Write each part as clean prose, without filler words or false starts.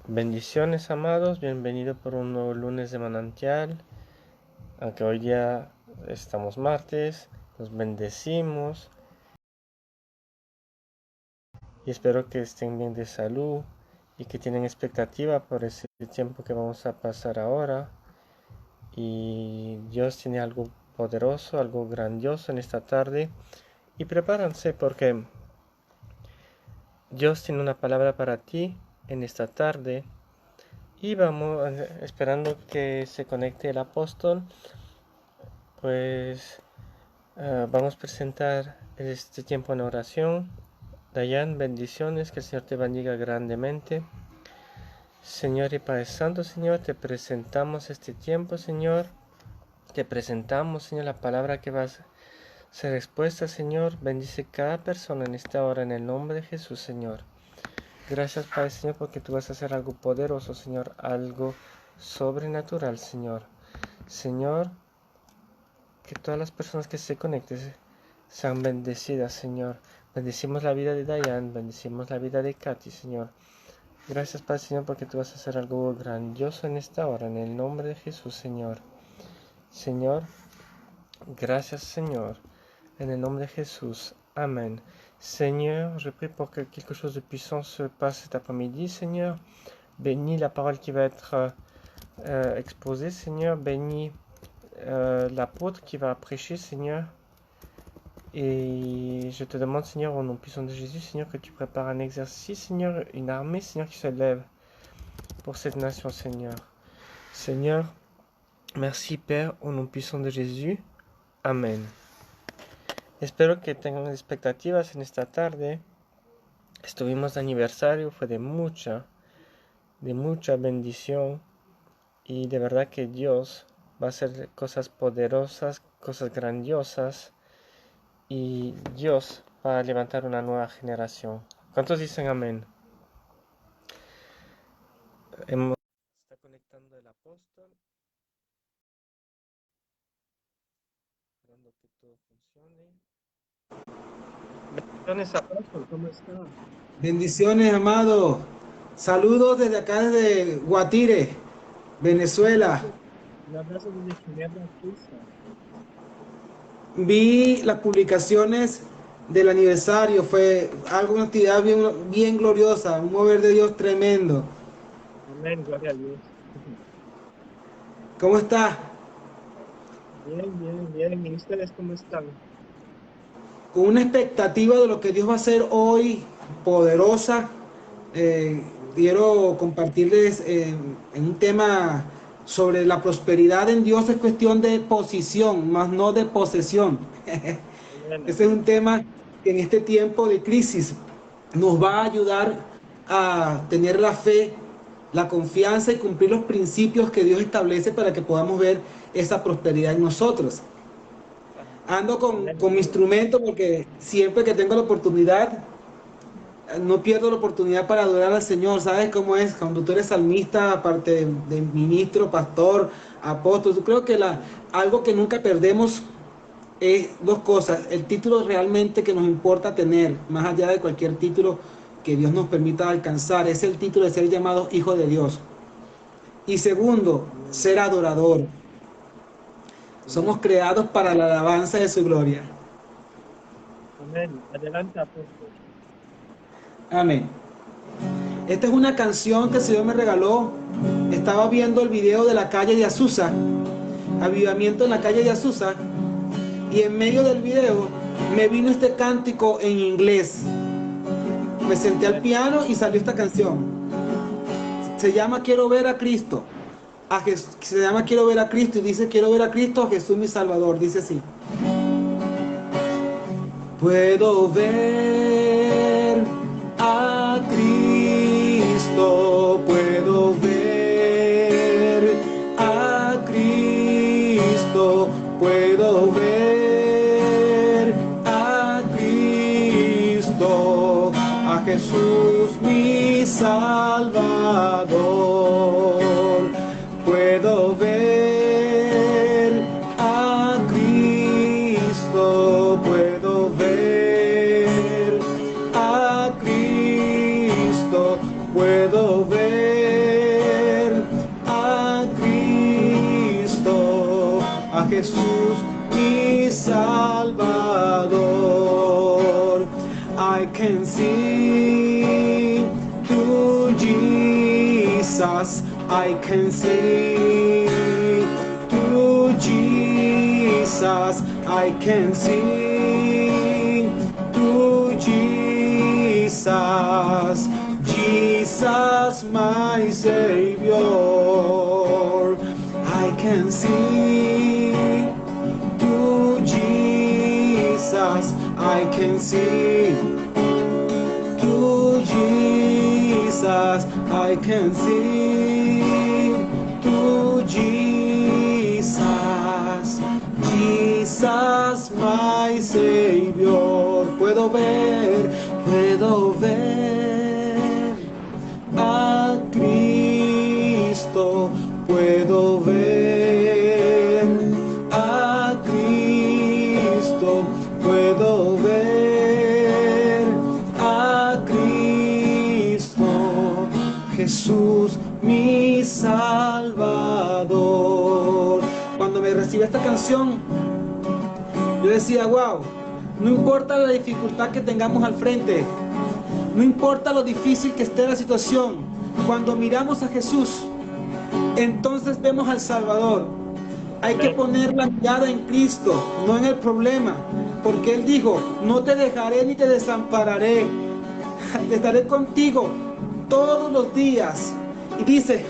Bendiciones, amados, bienvenido por un nuevo lunes de manantial. Aunque hoy día estamos martes, los bendecimos y espero que estén bien de salud y que tienen expectativa por ese tiempo que vamos a pasar ahora. Y Dios tiene algo poderoso, algo grandioso en esta tarde. Y prepárense porque Dios tiene una palabra para ti en esta tarde. Y vamos esperando que se conecte el apóstol. Pues vamos a presentar este tiempo en oración. Dayan, bendiciones, que el Señor te bendiga grandemente. Señor y Padre Santo, Señor, te presentamos este tiempo, Señor. Te presentamos, Señor, la palabra que va a ser expuesta, Señor. Bendice cada persona en esta hora, en el nombre de Jesús, Señor. Gracias, Padre, Señor, porque tú vas a hacer algo poderoso, Señor, algo sobrenatural, Señor. Señor, que todas las personas que se conecten sean bendecidas, Señor. Bendecimos la vida de Dayan, bendecimos la vida de Katy, Señor. Gracias, Padre, Señor, porque tú vas a hacer algo grandioso en esta hora, en el nombre de Jesús, Señor. Señor, gracias, Señor, en el nombre de Jesús. Amen. Seigneur, je prie pour que quelque chose de puissant se passe cet après-midi, Seigneur. Bénis la parole qui va être exposée, Seigneur. Bénis l'apôtre qui va prêcher, Seigneur. Et je te demande, Seigneur, au nom puissant de Jésus, Seigneur, que tu prépares un exercice, Seigneur, une armée, Seigneur, qui se lève pour cette nation, Seigneur. Seigneur, merci, Père, au nom puissant de Jésus. Amén. Espero que tengan expectativas en esta tarde. Estuvimos de aniversario, fue de mucha bendición. Y de verdad que Dios va a hacer cosas poderosas, cosas grandiosas. Y Dios va a levantar una nueva generación. ¿Cuántos dicen amén? Está conectando el apóstol. Esperando que todo funcione. Bendiciones, apóstol, ¿cómo está? Bendiciones, amado. Saludos desde acá, desde Guatire, Venezuela. Un abrazo desde Ginebra, Suiza. Vi las publicaciones del aniversario. Fue una actividad bien gloriosa, un mover de Dios tremendo. Amén, gloria a Dios. ¿Cómo está? Bien. ¿Y ustedes cómo están? Con una expectativa de lo que Dios va a hacer hoy, poderosa. Quiero compartirles en un tema sobre la prosperidad en Dios. Es cuestión de posición, más no de posesión. Ese es un tema que en este tiempo de crisis nos va a ayudar a tener la fe, la confianza y cumplir los principios que Dios establece para que podamos ver esa prosperidad en nosotros. Ando con mi instrumento porque siempre que tengo la oportunidad, no pierdo la oportunidad para adorar al Señor. ¿Sabes cómo es? Cuando tú eres salmista, aparte de ministro, pastor, apóstol, yo creo que algo que nunca perdemos es dos cosas. El título realmente que nos importa tener, más allá de cualquier título que Dios nos permita alcanzar, es el título de ser llamado hijo de Dios. Y segundo, ser adorador. Somos creados para la alabanza de su gloria. Amén. Adelante, apóstol. Amén. Esta es una canción que el Señor me regaló. Estaba viendo el video de la calle de Azusa, avivamiento en la calle de Azusa, y en medio del video me vino este cántico en inglés. Me senté al piano y salió esta canción. Se llama Quiero ver a Cristo. Se llama Quiero ver a Cristo y dice: quiero ver a Cristo, a Jesús mi Salvador. Dice así: puedo ver a Cristo, puedo ver a Cristo, puedo ver a Cristo, a Jesús mi Salvador. Puedo ver a Cristo, puedo ver a Cristo, puedo ver Jesús mi Salvador. I can see through Jesus. I can see through Jesus. I can see through Jesus. Jesus, my Savior. I can see through Jesus. I can see through Jesus. I can see through Jesus. Jesus, my Savior. Puedo ver a Cristo, puedo ver a Cristo, puedo ver a Cristo, Jesús mi Salvador. Cuando me recibí esta canción, yo decía, wow, no importa la dificultad que tengamos al frente, no importa lo difícil que esté la situación, cuando miramos a Jesús, entonces vemos al Salvador. Hay que poner la mirada en Cristo, no en el problema, porque Él dijo, no te dejaré ni te desampararé, estaré contigo todos los días. Y dice,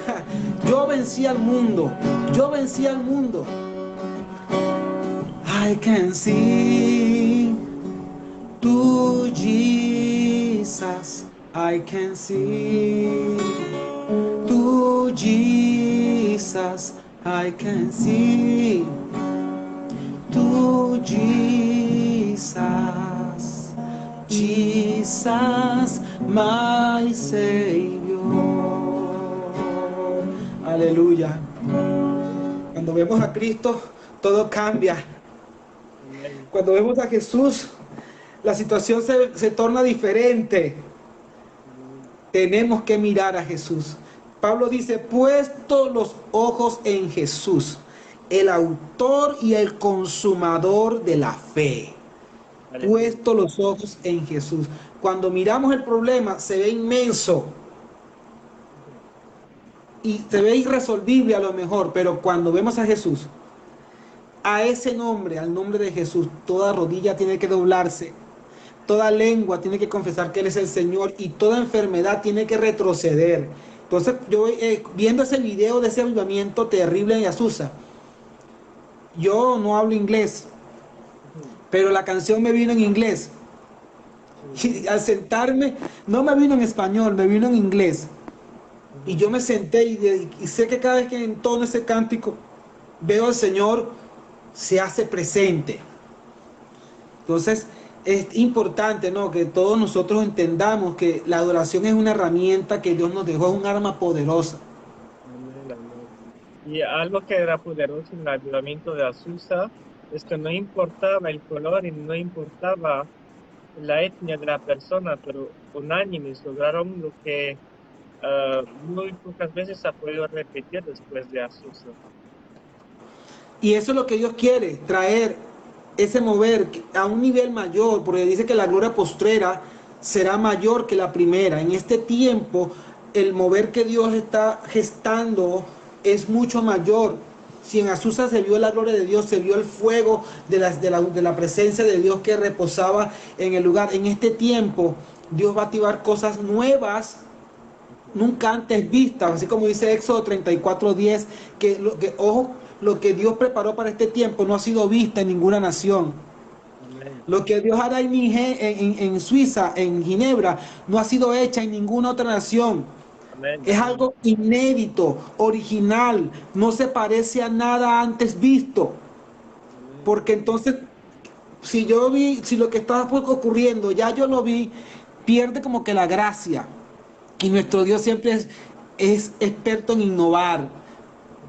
yo vencí al mundo, yo vencí al mundo. I can see to Jesus. I can see to Jesus. I can see to Jesus. Jesus, my Savior. Aleluya. Cuando vemos a Cristo, todo cambia. Cuando vemos a Jesús, la situación se torna diferente. Tenemos que mirar a Jesús. Pablo dice, puesto los ojos en Jesús, el autor y el consumador de la fe. Puesto los ojos en Jesús. Cuando miramos el problema, se ve inmenso y se ve irresolvible a lo mejor, pero cuando vemos a Jesús, a ese nombre, al nombre de Jesús, toda rodilla tiene que doblarse, toda lengua tiene que confesar que Él es el Señor y toda enfermedad tiene que retroceder. Entonces, yo viendo ese video de ese avivamiento terrible en Azusa, yo no hablo inglés, pero la canción me vino en inglés. Y al sentarme, no me vino en español, me vino en inglés. Y yo me senté y sé que cada vez que entono ese cántico, veo al Señor se hace presente. Entonces es importante, ¿no?, que todos nosotros entendamos que la adoración es una herramienta que Dios nos dejó, es un arma poderosa. Y algo que era poderoso en el avivamiento de Azusa es que no importaba el color y no importaba la etnia de la persona, pero unánimes lograron lo que muy pocas veces se ha podido repetir después de Azusa. Y eso es lo que Dios quiere, traer ese mover a un nivel mayor, porque dice que la gloria postrera será mayor que la primera. En este tiempo, el mover que Dios está gestando es mucho mayor. Si en Azusa se vio la gloria de Dios, se vio el fuego de la presencia de Dios que reposaba en el lugar. En este tiempo, Dios va a activar cosas nuevas, nunca antes vistas, así como dice Éxodo 34:10, ojo, lo que Dios preparó para este tiempo no ha sido vista en ninguna nación. Lo que Dios hará en Suiza, en Ginebra, no ha sido hecha en ninguna otra nación. Es algo inédito, original, no se parece a nada antes visto. Porque entonces, si lo que está ocurriendo, ya yo lo vi, pierde como que la gracia. Y nuestro Dios siempre es experto en innovar.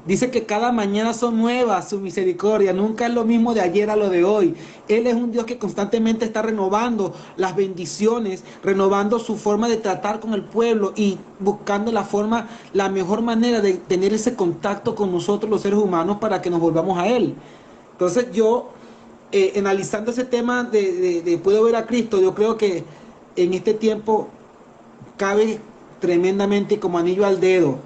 Dice que cada mañana son nuevas su misericordia, nunca es lo mismo de ayer a lo de hoy. Él es un Dios que constantemente está renovando las bendiciones, renovando su forma de tratar con el pueblo y buscando la mejor manera de tener ese contacto con nosotros los seres humanos para que nos volvamos a Él. Entonces yo, analizando ese tema de puedo ver a Cristo, yo creo que en este tiempo cabe tremendamente como anillo al dedo.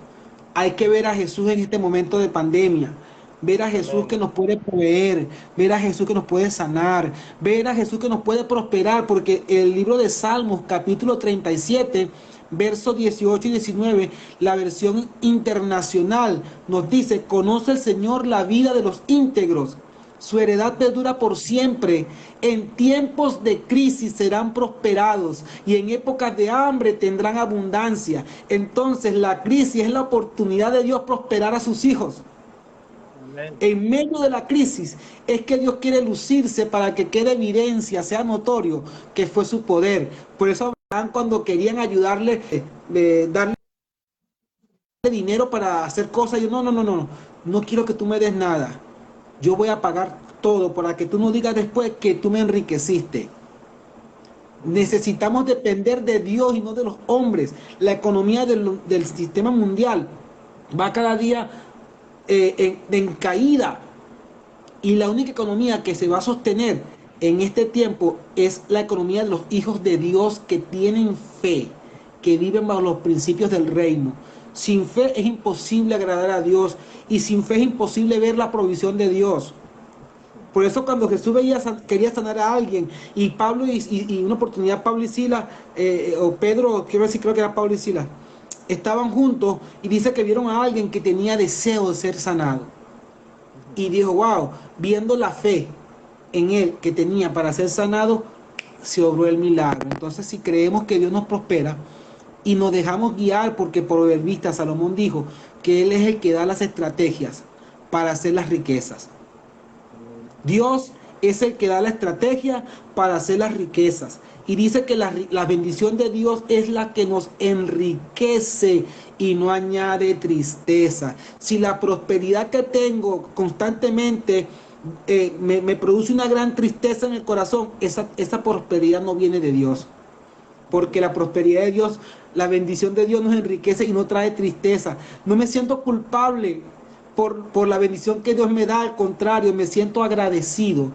Hay que ver a Jesús en este momento de pandemia, ver a Jesús Amén. que nos puede proveer, ver a Jesús que nos puede sanar, ver a Jesús que nos puede prosperar, porque el libro de Salmos, capítulo 37, versos 18 y 19, la versión internacional nos dice: conoce el Señor la vida de los íntegros, su heredad perdura por siempre. En tiempos de crisis serán prosperados y en épocas de hambre tendrán abundancia. Entonces la crisis es la oportunidad de Dios prosperar a sus hijos. Amén. En medio de la crisis es que Dios quiere lucirse para que quede evidencia, sea notorio que fue su poder. Por eso Abraham, cuando querían ayudarle, darle dinero para hacer cosas, yo no quiero que tú me des nada. Yo voy a pagar todo para que tú no digas después que tú me enriqueciste. Necesitamos depender de Dios y no de los hombres. La economía del sistema mundial va cada día en caída, y la única economía que se va a sostener en este tiempo es la economía de los hijos de Dios que tienen fe, que viven bajo los principios del reino. Sin fe es imposible agradar a Dios, y sin fe es imposible ver la provisión de Dios. Por eso cuando Jesús quería sanar a alguien, y Pablo y una oportunidad Pablo y Silas, o Pedro, creo que era Pablo y Silas, estaban juntos, y dice que vieron a alguien que tenía deseo de ser sanado. Y dijo, wow, viendo la fe en él que tenía para ser sanado, se obró el milagro. Entonces, si creemos que Dios nos prospera y nos dejamos guiar, porque proverbista Salomón dijo que Él es el que da las estrategias para hacer las riquezas. Amén. Dios es el que da la estrategia para hacer las riquezas. Y dice que la bendición de Dios es la que nos enriquece y no añade tristeza. Si la prosperidad que tengo constantemente me produce una gran tristeza en el corazón, esa prosperidad no viene de Dios. Porque la prosperidad de Dios, la bendición de Dios nos enriquece y no trae tristeza. No me siento culpable por la bendición que Dios me da, al contrario, me siento agradecido,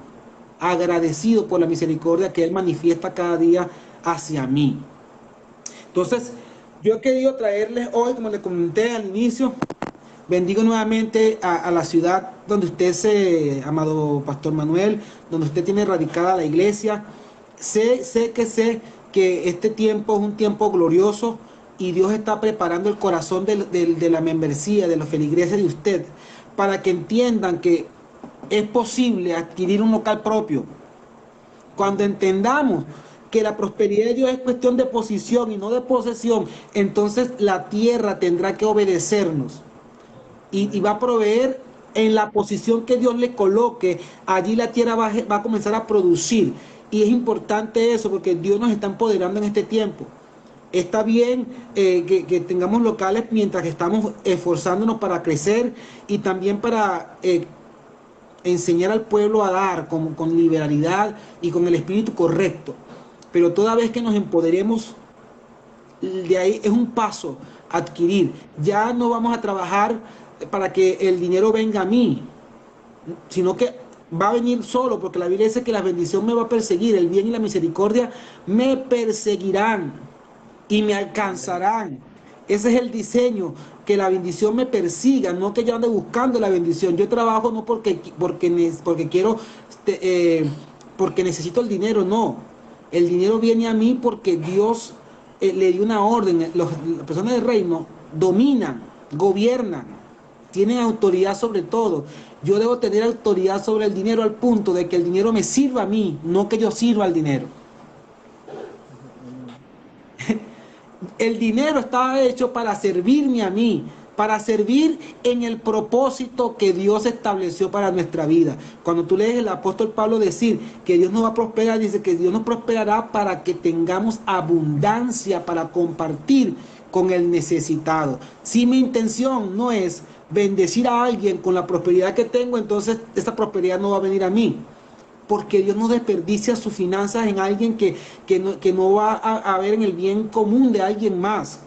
agradecido por la misericordia que Él manifiesta cada día hacia mí. Entonces, yo he querido traerles hoy, como les comenté al inicio, bendigo nuevamente a la ciudad donde usted amado Pastor Manuel, donde usted tiene radicada la iglesia. Sé que este tiempo es un tiempo glorioso, y Dios está preparando el corazón de la membresía, de los feligreses de usted, para que entiendan que es posible adquirir un local propio. Cuando entendamos que la prosperidad de Dios es cuestión de posición y no de posesión, entonces la tierra tendrá que obedecernos, y va a proveer en la posición que Dios le coloque. Allí la tierra va a comenzar a producir. Y es importante eso, porque Dios nos está empoderando en este tiempo. Está bien que tengamos locales mientras que estamos esforzándonos para crecer, y también para enseñar al pueblo a dar con liberalidad y con el espíritu correcto. Pero toda vez que nos empoderemos, de ahí es un paso a adquirir. Ya no vamos a trabajar para que el dinero venga a mí, sino que va a venir solo, porque la Biblia dice que la bendición me va a perseguir, el bien y la misericordia me perseguirán y me Amén. alcanzarán. Ese es el diseño, que la bendición me persiga, no que yo ande buscando la bendición. Yo trabajo no porque quiero, eh, porque necesito el dinero, no. El dinero viene a mí porque Dios le dio una orden. Las personas del reino dominan, gobiernan, tienen autoridad sobre todo. Yo debo tener autoridad sobre el dinero, al punto de que el dinero me sirva a mí, no que yo sirva al dinero. Amén. El dinero estaba hecho para servirme a mí, para servir en el propósito que Dios estableció para nuestra vida. Cuando tú lees el apóstol Pablo decir que Dios nos va a prosperar, dice que Dios nos prosperará para que tengamos abundancia para compartir con el necesitado. Si mi intención no es bendecir a alguien con la prosperidad que tengo, entonces esa prosperidad no va a venir a mí, porque Dios no desperdicia sus finanzas en alguien que no va a ver en el bien común de alguien más.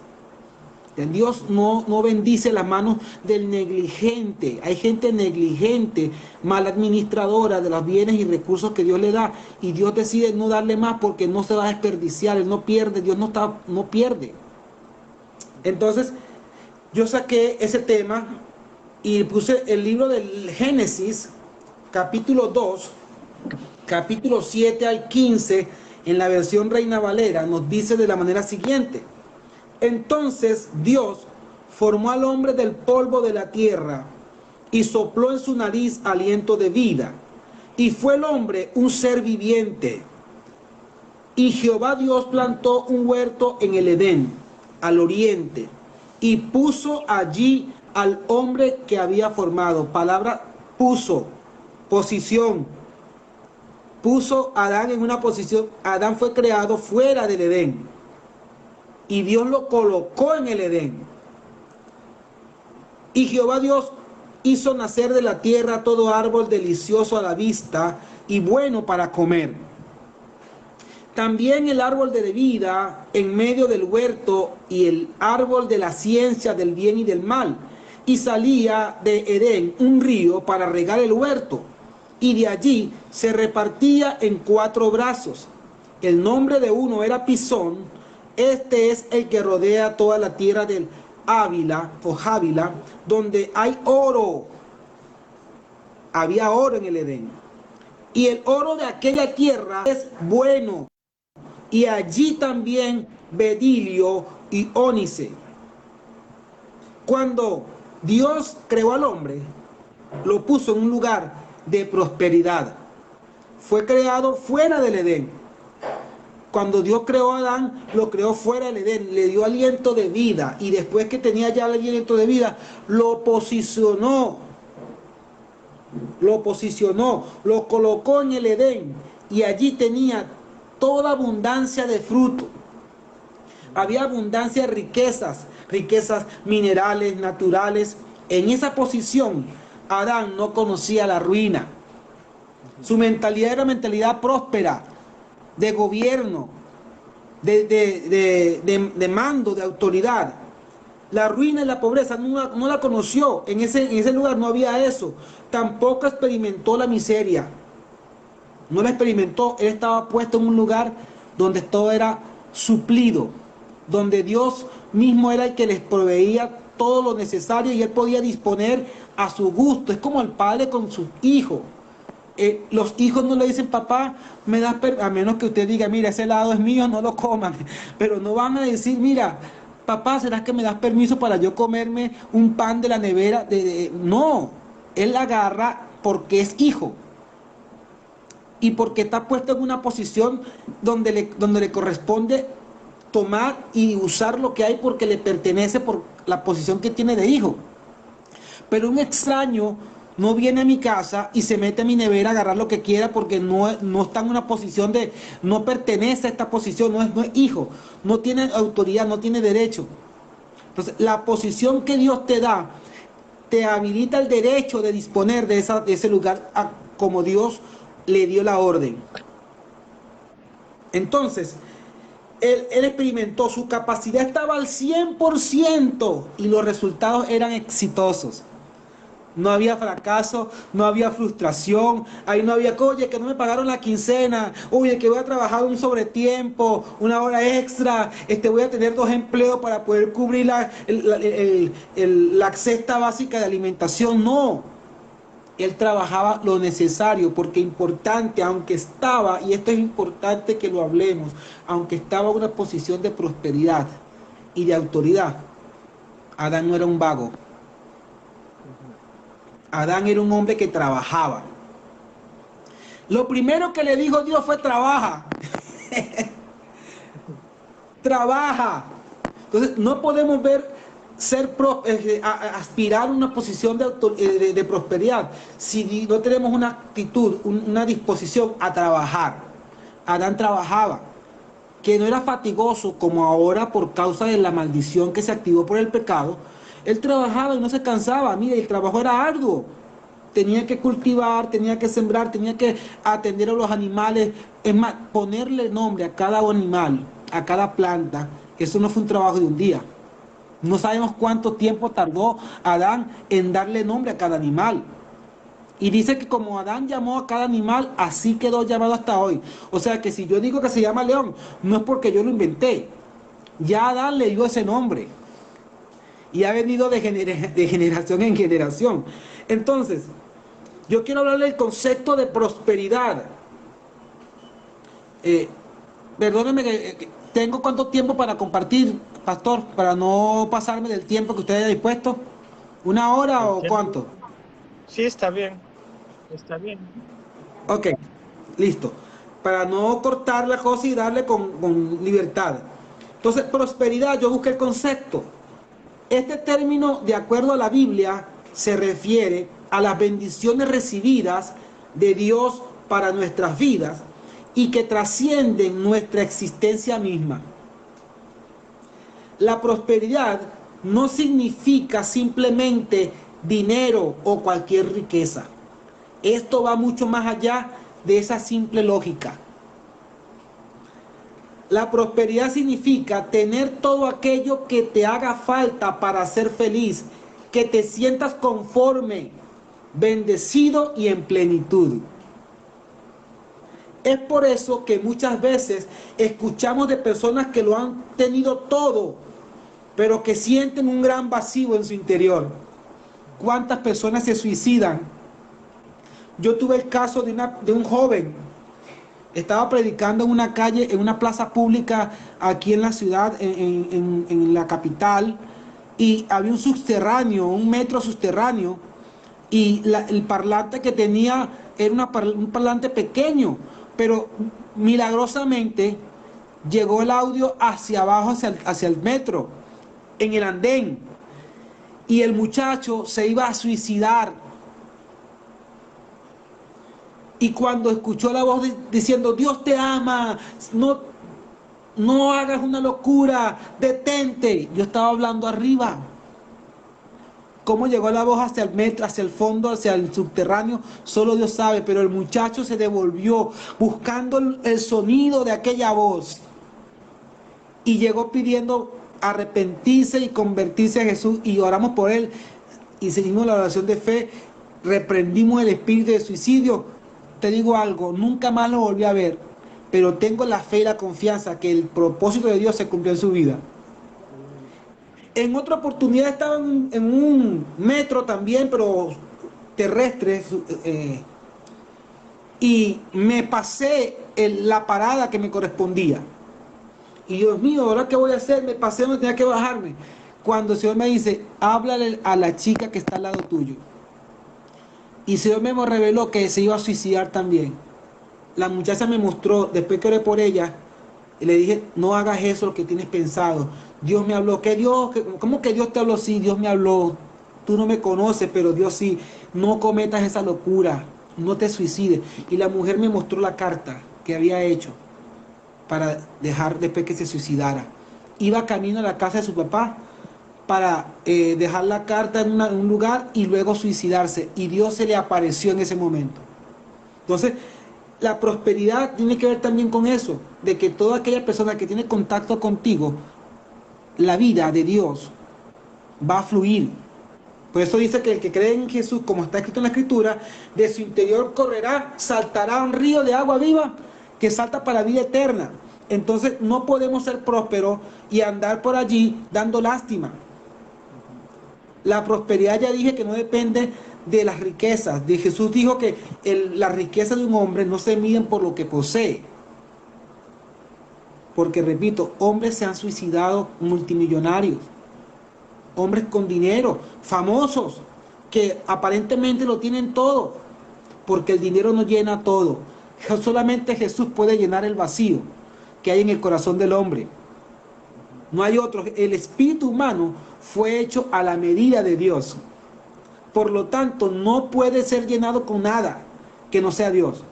Dios no bendice las manos del negligente. Hay gente negligente, mal administradora de los bienes y recursos que Dios le da, y Dios decide no darle más porque no se va a desperdiciar. Él no pierde, Dios no pierde. Entonces, yo saqué ese tema y puse el libro del Génesis, capítulo 2, capítulo 7 al 15, en la versión Reina Valera, nos dice de la manera siguiente: entonces Dios formó al hombre del polvo de la tierra y sopló en su nariz aliento de vida, y fue el hombre un ser viviente. Y Jehová Dios plantó un huerto en el Edén, al oriente, y puso allí al hombre que había formado. Palabra puso, posición. Puso a Adán en una posición. Adán fue creado fuera del Edén, y Dios lo colocó en el Edén. Y Jehová Dios hizo nacer de la tierra todo árbol delicioso a la vista y bueno para comer. También el árbol de vida en medio del huerto y el árbol de la ciencia del bien y del mal. Y salía de Edén un río para regar el huerto, y de allí se repartía en 4 brazos. El nombre de uno era Pisón. Este es el que rodea toda la tierra del Ávila o Jávila, donde hay oro. Había oro en el Edén. Y el oro de aquella tierra es bueno. Y allí también bedilio y ónice. Cuando Dios creó al hombre, lo puso en un lugar de prosperidad. Fue creado fuera del Edén. Cuando Dios creó a Adán, lo creó fuera del Edén, le dio aliento de vida, y después que tenía ya el aliento de vida, lo posicionó, lo colocó en el Edén, y allí tenía toda abundancia de fruto. Había abundancia de riquezas minerales, naturales. En esa posición, Adán no conocía la ruina. Su mentalidad era mentalidad próspera, de gobierno, de mando, de autoridad. La ruina y la pobreza no la conoció. En ese lugar no había eso. Tampoco experimentó la miseria. No la experimentó. Él estaba puesto en un lugar donde todo era suplido, donde Dios mismo era el que les proveía todo lo necesario y él podía disponer a su gusto. Es como el padre con sus hijos. Los hijos no le dicen: papá, me das a menos que usted diga: mira, ese helado es mío, no lo coman. Pero no van a decir: mira, papá, ¿será que me das permiso para yo comerme un pan de la nevera? No, él la agarra porque es hijo y porque está puesto en una posición donde le corresponde tomar y usar lo que hay porque le pertenece por la posición que tiene de hijo. Pero un extraño no viene a mi casa y se mete a mi nevera a agarrar lo que quiera porque no está en una posición no pertenece a esta posición, no es hijo, no tiene autoridad, no tiene derecho. Entonces, la posición que Dios te da te habilita el derecho de disponer de ese lugar como Dios le dio la orden. Entonces, él experimentó, su capacidad estaba al 100% y los resultados eran exitosos. No había fracaso, no había frustración, ahí no había: oye, que no me pagaron la quincena, oye, que voy a trabajar un sobretiempo, una hora extra, voy a tener 2 empleos para poder cubrir la cesta básica de alimentación. No, él trabajaba lo necesario, porque importante, aunque estaba, y esto es importante que lo hablemos, aunque estaba en una posición de prosperidad y de autoridad, Adán no era un vago. Adán era un hombre que trabajaba. Lo primero que le dijo Dios fue: trabaja. Trabaja. Entonces, no podemos aspirar a una posición de prosperidad si no tenemos una actitud, una disposición a trabajar. Adán trabajaba, que no era fatigoso como ahora por causa de la maldición que se activó por el pecado. Él trabajaba y no se cansaba. Mire, el trabajo era arduo. Tenía que cultivar, tenía que sembrar, tenía que atender a los animales. Es más, ponerle nombre a cada animal, a cada planta. Eso no fue un trabajo de un día. No sabemos cuánto tiempo tardó Adán en darle nombre a cada animal. Y dice que como Adán llamó a cada animal, así quedó llamado hasta hoy. O sea que si yo digo que se llama león, no es porque yo lo inventé. Ya Adán le dio ese nombre. Y ha venido de generación en generación. Entonces, yo quiero hablarle del concepto de prosperidad. Eh, Perdóneme que tengo cuánto tiempo para compartir, pastor, para no pasarme del tiempo que usted haya dispuesto. ¿Una hora El o tiempo. cuánto? Sí, está bien. Está bien. Ok, listo. Para no cortar la cosa y darle con libertad. Entonces, prosperidad, yo busqué el concepto. Este término, de acuerdo a la Biblia, se refiere a las bendiciones recibidas de Dios para nuestras vidas y que trascienden nuestra existencia misma. La prosperidad no significa simplemente dinero o cualquier riqueza. Esto va mucho más allá de esa simple lógica. La prosperidad significa tener todo aquello que te haga falta para ser feliz, que te sientas conforme, bendecido y en plenitud. Es por eso que muchas veces escuchamos de personas que lo han tenido todo, pero que sienten un gran vacío en su interior. ¿Cuántas personas se suicidan? Yo tuve el caso de un joven. Estaba predicando en una calle, en una plaza pública aquí en la ciudad, en la capital, y había un subterráneo, un metro subterráneo, y el parlante que tenía era un parlante pequeño, pero milagrosamente llegó el audio hacia abajo, hacia el metro, en el andén, y el muchacho se iba a suicidar. Y cuando escuchó la voz diciendo, Dios te ama, no hagas una locura, detente. Yo estaba hablando arriba. Cómo llegó la voz hacia el metro, hacia el fondo, hacia el subterráneo, solo Dios sabe, pero el muchacho se devolvió buscando el sonido de aquella voz y llegó pidiendo arrepentirse y convertirse a Jesús, y oramos por él y seguimos la oración de fe, reprendimos el espíritu de suicidio. Te digo algo, nunca más lo volví a ver, pero tengo la fe y la confianza que el propósito de Dios se cumplió en su vida. En otra oportunidad estaba en un metro también, pero terrestre, y me pasé la parada que me correspondía. Y Dios mío, ¿ahora qué voy a hacer? Me pasé donde tenía que bajarme. Cuando el Señor me dice, háblale a la chica que está al lado tuyo. Y el Señor me reveló que se iba a suicidar también. La muchacha me mostró, después que oré por ella, y le dije, no hagas eso lo que tienes pensado. Dios me habló. ¿Qué Dios? ¿Cómo que Dios te habló? Sí, Dios me habló. Tú no me conoces, pero Dios sí. No cometas esa locura. No te suicides. Y la mujer me mostró la carta que había hecho para dejar después que se suicidara. Iba camino a la casa de su papá para dejar la carta en un lugar y luego suicidarse. Y Dios se le apareció en ese momento. Entonces, la prosperidad tiene que ver también con eso, de que toda aquella persona que tiene contacto contigo, la vida de Dios va a fluir. Por eso dice que el que cree en Jesús, como está escrito en la Escritura, de su interior correrá, saltará un río de agua viva que salta para la vida eterna. Entonces no podemos ser prósperos y andar por allí dando lástima. La prosperidad, ya dije, que no depende de las riquezas. Jesús dijo que la riqueza de un hombre no se miden por lo que posee. Porque, repito, hombres se han suicidado multimillonarios, hombres con dinero, famosos, que aparentemente lo tienen todo, porque el dinero no llena todo. Solamente Jesús puede llenar el vacío que hay en el corazón del hombre. No hay otro. El espíritu humano fue hecho a la medida de Dios. Por lo tanto, no puede ser llenado con nada que no sea Dios.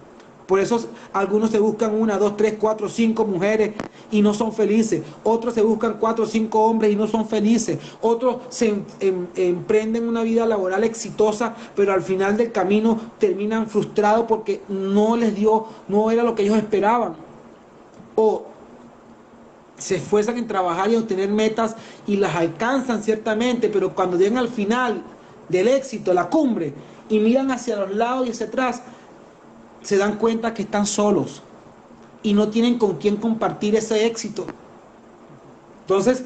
Por eso algunos se buscan 1, 2, 3, 4, 5 mujeres y no son felices. Otros se buscan 4 o 5 hombres y no son felices. Otros se emprenden una vida laboral exitosa, pero al final del camino terminan frustrados porque no les dio, no era lo que ellos esperaban. O se esfuerzan en trabajar y obtener metas y las alcanzan ciertamente, pero cuando llegan al final del éxito, la cumbre, y miran hacia los lados y hacia atrás, se dan cuenta que están solos y no tienen con quién compartir ese éxito. Entonces,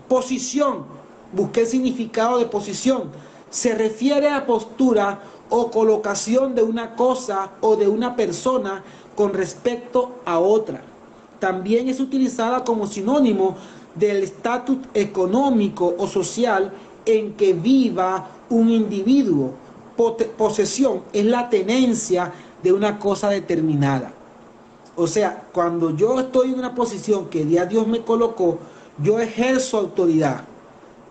posición, busqué el significado de posición. Se refiere a postura o colocación de una cosa o de una persona con respecto a otra. También es utilizada como sinónimo del estatus económico o social en que viva un individuo. Posesión es la tenencia de una cosa determinada. O sea, cuando yo estoy en una posición que ya Dios me colocó, yo ejerzo autoridad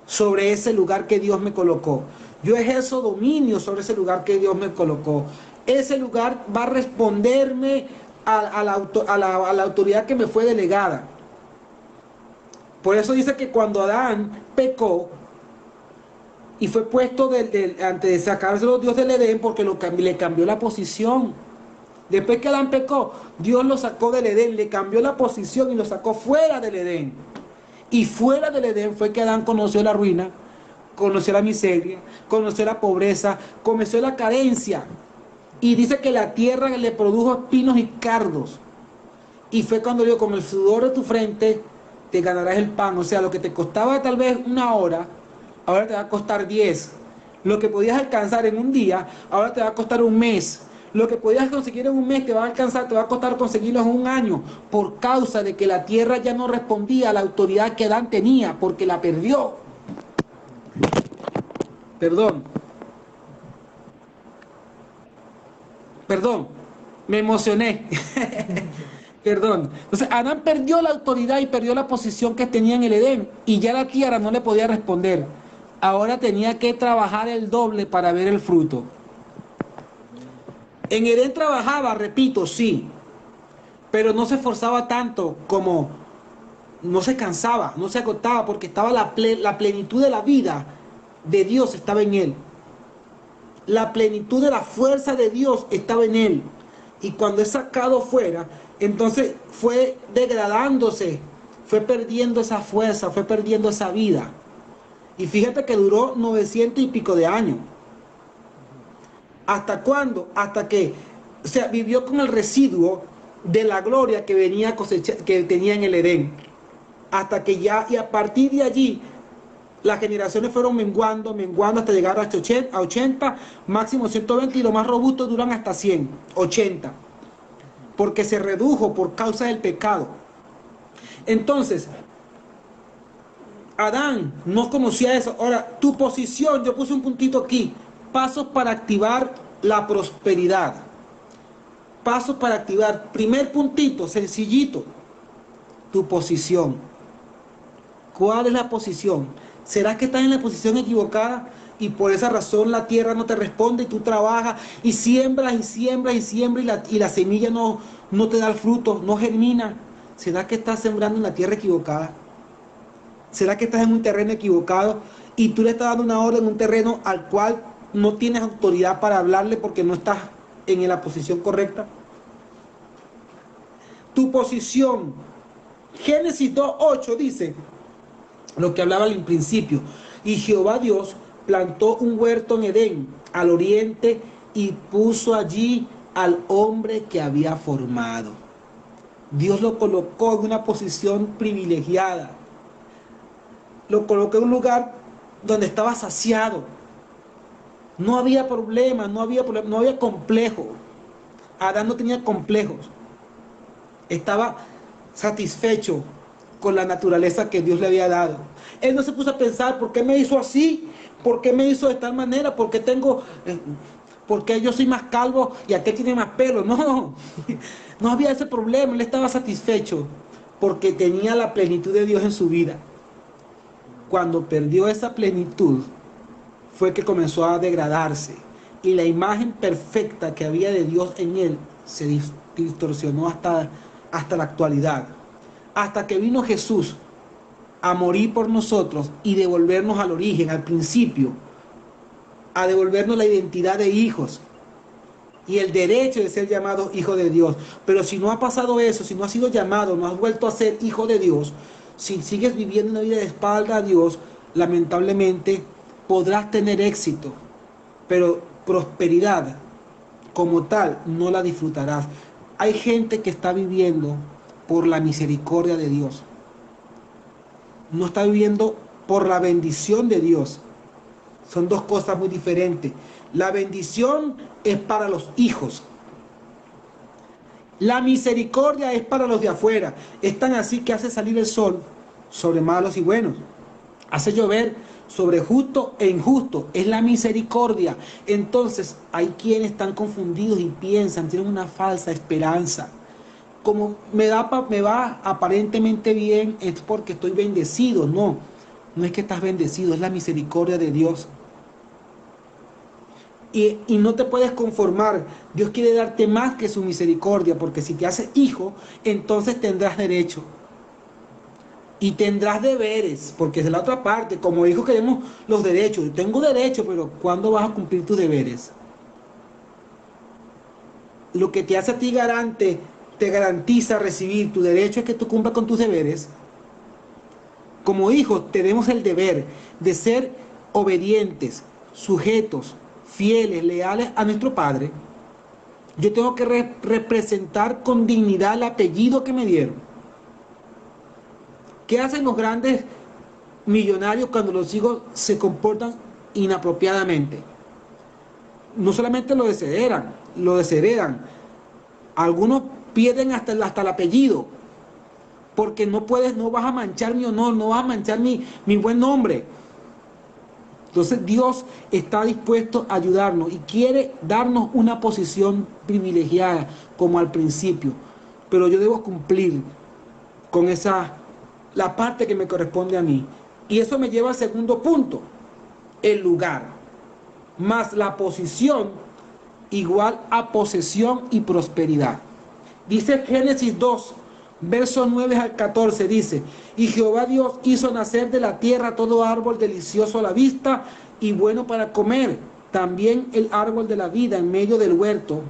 sobre ese lugar que Dios me colocó. Yo ejerzo dominio sobre ese lugar que Dios me colocó. Ese lugar va a responderme a la autoridad que me fue delegada. Por eso dice que cuando Adán pecó y fue puesto antes de sacárselo Dios del Edén, porque le cambió la posición. Después que Adán pecó, Dios lo sacó del Edén, le cambió la posición y lo sacó fuera del Edén. Y fuera del Edén fue que Adán conoció la ruina, conoció la miseria, conoció la pobreza, conoció la carencia. Y dice que la tierra le produjo espinos y cardos. Y fue cuando dijo, con el sudor de tu frente te ganarás el pan. O sea, lo que te costaba tal vez una hora, ahora te va a costar 10. Lo que podías alcanzar en un día, ahora te va a costar un mes. Lo que podías conseguir en un mes te va a alcanzar, te va a costar conseguirlo en un año, por causa de que la tierra ya no respondía a la autoridad que Adán tenía, porque la perdió. Perdón, me emocioné. Perdón. Entonces, Adán perdió la autoridad y perdió la posición que tenía en el Edén, y ya la tierra no le podía responder. Ahora tenía que trabajar el doble para ver el fruto. En Edén trabajaba, repito, sí, pero no se esforzaba tanto como, no se cansaba, no se agotaba, porque estaba la plenitud de la vida de Dios estaba en él. La plenitud de la fuerza de Dios estaba en él. Y cuando es sacado fuera, entonces fue degradándose, fue perdiendo esa fuerza, fue perdiendo esa vida. Y fíjate que duró 900 y pico de años. ¿Hasta cuándo? Hasta que, o sea, vivió con el residuo de la gloria que venía que tenía en el Edén. Hasta que ya, y a partir de allí, las generaciones fueron menguando hasta llegar a 80, máximo 120, y los más robustos duran hasta 100, 80. Porque se redujo por causa del pecado. Entonces, Adán no conocía eso. Ahora, tu posición, yo puse un puntito aquí. Pasos para activar la prosperidad. Pasos para activar. Primer puntito, sencillito. Tu posición. ¿Cuál es la posición? ¿Será que estás en la posición equivocada y por esa razón la tierra no te responde y tú trabajas y siembras y siembras y siembras y la semilla no te da el fruto, no germina? ¿Será que estás sembrando en la tierra equivocada? ¿Será que estás en un terreno equivocado y tú le estás dando una orden en un terreno al cual no tienes autoridad para hablarle porque no estás en la posición correcta? Tu posición. Génesis 2:8 dice lo que hablaba al principio. Y Jehová Dios plantó un huerto en Edén, al oriente, y puso allí al hombre que había formado. Dios lo colocó en una posición privilegiada. Lo colocó en un lugar donde estaba saciado. No había problema, no había complejo. Adán no tenía complejos. Estaba satisfecho con la naturaleza que Dios le había dado. Él no se puso a pensar, ¿por qué me hizo así? ¿Por qué me hizo de tal manera? ¿Por qué yo soy más calvo y aquel tiene más pelo? No, no había ese problema. Él estaba satisfecho porque tenía la plenitud de Dios en su vida. Cuando perdió esa plenitud, fue que comenzó a degradarse. Y la imagen perfecta que había de Dios en él se distorsionó hasta la actualidad. Hasta que vino Jesús a morir por nosotros y devolvernos al origen, al principio, a devolvernos la identidad de hijos. y el derecho de ser llamado hijo de Dios. Pero si no ha pasado eso, si no has sido llamado, no has vuelto a ser hijo de Dios, si sigues viviendo una vida de espalda a Dios, lamentablemente podrás tener éxito, pero prosperidad como tal no la disfrutarás. Hay gente que está viviendo por la misericordia de Dios, no está viviendo por la bendición de Dios. Son dos cosas muy diferentes. La bendición es para los hijos. La misericordia es para los de afuera. Es tan así que hace salir el sol sobre malos y buenos. Hace llover sobre justo e injusto. Es la misericordia. Entonces hay quienes están confundidos y piensan, tienen una falsa esperanza. Como me va aparentemente bien, es porque estoy bendecido. No, no es que estás bendecido, es la misericordia de Dios. Y no te puedes conformar. Dios quiere darte más que su misericordia, porque si te haces hijo, entonces tendrás derecho. Y tendrás deberes, porque es de la otra parte. Como hijos queremos los derechos. Yo tengo derecho, pero ¿cuándo vas a cumplir tus deberes? Lo que te hace a ti garante, te garantiza recibir tu derecho es que tú cumplas con tus deberes. Como hijos tenemos el deber de ser obedientes, sujetos, fieles, leales a nuestro Padre. Yo tengo que representar con dignidad el apellido que me dieron. ¿Qué hacen los grandes millonarios cuando los hijos se comportan inapropiadamente? No solamente lo desheredan. Algunos pierden hasta el apellido, porque no vas a manchar mi honor, no vas a manchar mi buen nombre. Entonces Dios está dispuesto a ayudarnos y quiere darnos una posición privilegiada como al principio, pero yo debo cumplir con la parte que me corresponde a mí. Y eso me lleva al segundo punto, el lugar, más la posición igual a posesión y prosperidad. Dice Génesis 2, versos 9 al 14, dice: y Jehová Dios hizo nacer de la tierra todo árbol delicioso a la vista y bueno para comer, también el árbol de la vida en medio del huerto,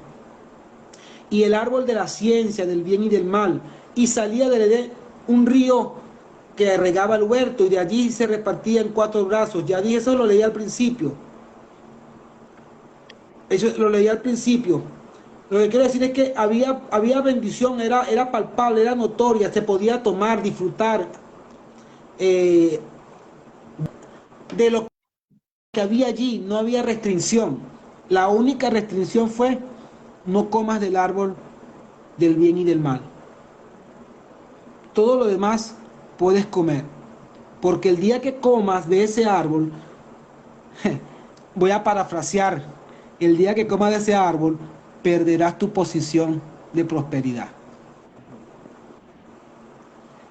y el árbol de la ciencia del bien y del mal, y salía del Edén un río que regaba el huerto, y de allí se repartía en 4 brazos. Ya dije, eso lo leí al principio. Eso lo leí al principio. Lo que quiero decir es que había bendición, era palpable, era notoria, se podía tomar, disfrutar de lo que había allí, no había restricción. La única restricción fue: no comas del árbol del bien y del mal. Todo lo demás puedes comer, porque el día que comas de ese árbol, voy a parafrasear, el día que comas de ese árbol, perderás tu posición de prosperidad.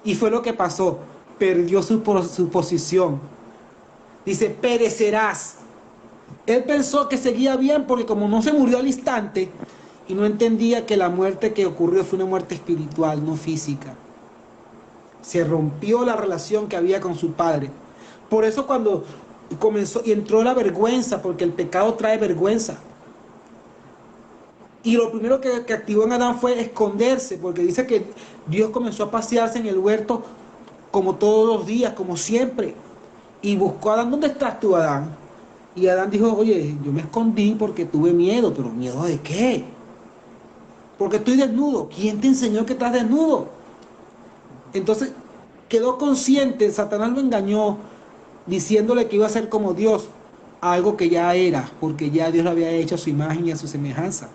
Y fue lo que pasó, perdió su posición. Dice, perecerás. Él pensó que seguía bien porque como no se murió al instante, y no entendía que la muerte que ocurrió fue una muerte espiritual, no física. Se rompió la relación que había con su padre. Por eso cuando comenzó y entró la vergüenza, porque el pecado trae vergüenza. Y lo primero que activó en Adán fue esconderse, porque dice que Dios comenzó a pasearse en el huerto como todos los días, como siempre. Y buscó a Adán: ¿dónde estás tú, Adán? Y Adán dijo: oye, yo me escondí porque tuve miedo. ¿Pero miedo de qué? Porque estoy desnudo. ¿Quién te enseñó que estás desnudo? Entonces quedó consciente, Satanás lo engañó diciéndole que iba a ser como Dios, algo que ya era, porque ya Dios lo había hecho a su imagen y a su semejanza.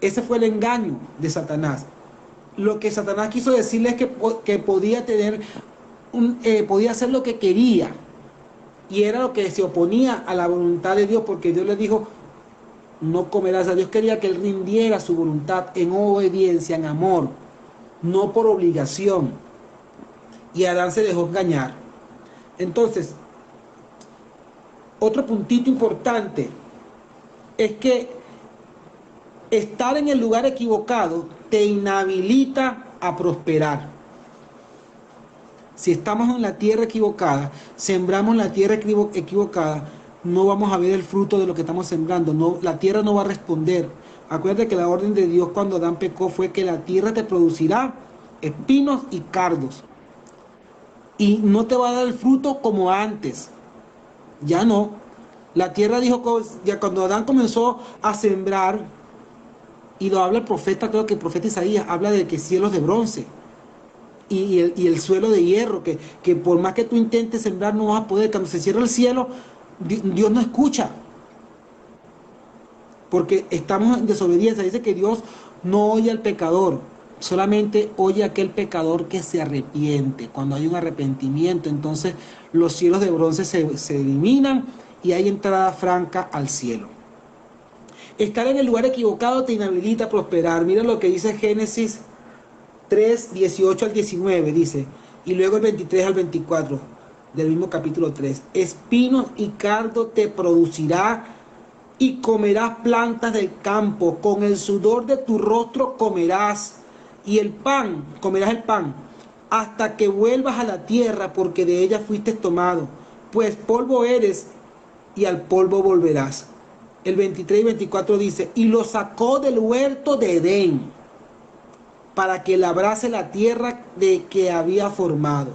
Ese fue el engaño de Satanás. Lo que Satanás quiso decirle es que podía podía hacer lo que quería, y era lo que se oponía a la voluntad de Dios, porque Dios le dijo: no comerás. A Dios quería que él rindiera su voluntad en obediencia, en amor, no por obligación. Y Adán se dejó engañar. Entonces, otro puntito importante es que estar en el lugar equivocado te inhabilita a prosperar. Si estamos en la tierra equivocada, sembramos en la tierra equivocada, no vamos a ver el fruto de lo que estamos sembrando. No, la tierra no va a responder. Acuérdate que la orden de Dios cuando Adán pecó fue que la tierra te producirá espinos y cardos. Y no te va a dar el fruto como antes. Ya no. La tierra dijo, ya cuando Adán comenzó a sembrar, y lo habla el profeta, creo que el profeta Isaías, habla de que cielos de bronce y el suelo de hierro, que por más que tú intentes sembrar no vas a poder. Cuando se cierra el cielo, Dios no escucha, porque estamos en desobediencia. Dice que Dios no oye al pecador, solamente oye a aquel pecador que se arrepiente. Cuando hay un arrepentimiento, entonces los cielos de bronce se eliminan y hay entrada franca al cielo. Estar en el lugar equivocado te inhabilita a prosperar. Mira lo que dice Génesis 3, 18 al 19, dice, y luego el 23 al 24 del mismo capítulo 3. Espinos y cardo te producirá y comerás plantas del campo. Con el sudor de tu rostro comerás y el pan, comerás el pan, hasta que vuelvas a la tierra, porque de ella fuiste tomado. Pues polvo eres y al polvo volverás. El 23 y 24 dice, y lo sacó del huerto de Edén, para que labrase la tierra de que había formado,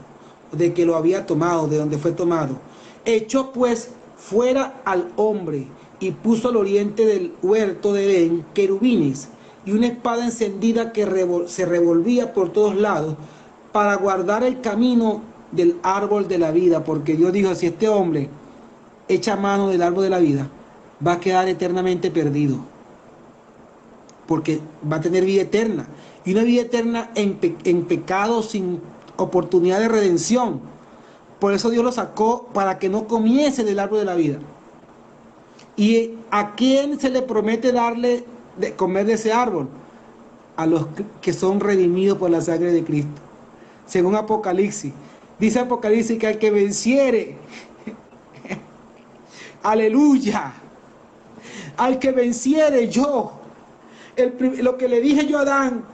de que lo había tomado, de donde fue tomado. Echó pues fuera al hombre y puso al oriente del huerto de Edén querubines y una espada encendida que se revolvía por todos lados para guardar el camino del árbol de la vida, porque Dios dijo, si este hombre echa mano del árbol de la vida, va a quedar eternamente perdido, porque va a tener vida eterna, y una vida eterna en pecado, sin oportunidad de redención. Por eso Dios lo sacó, para que no comiese del árbol de la vida. ¿Y a quién se le promete darle de comer de ese árbol? A los que son redimidos por la sangre de Cristo. Según Apocalipsis, dice Apocalipsis que al que venciere, aleluya, al que venciere yo, lo que le dije yo a Adán,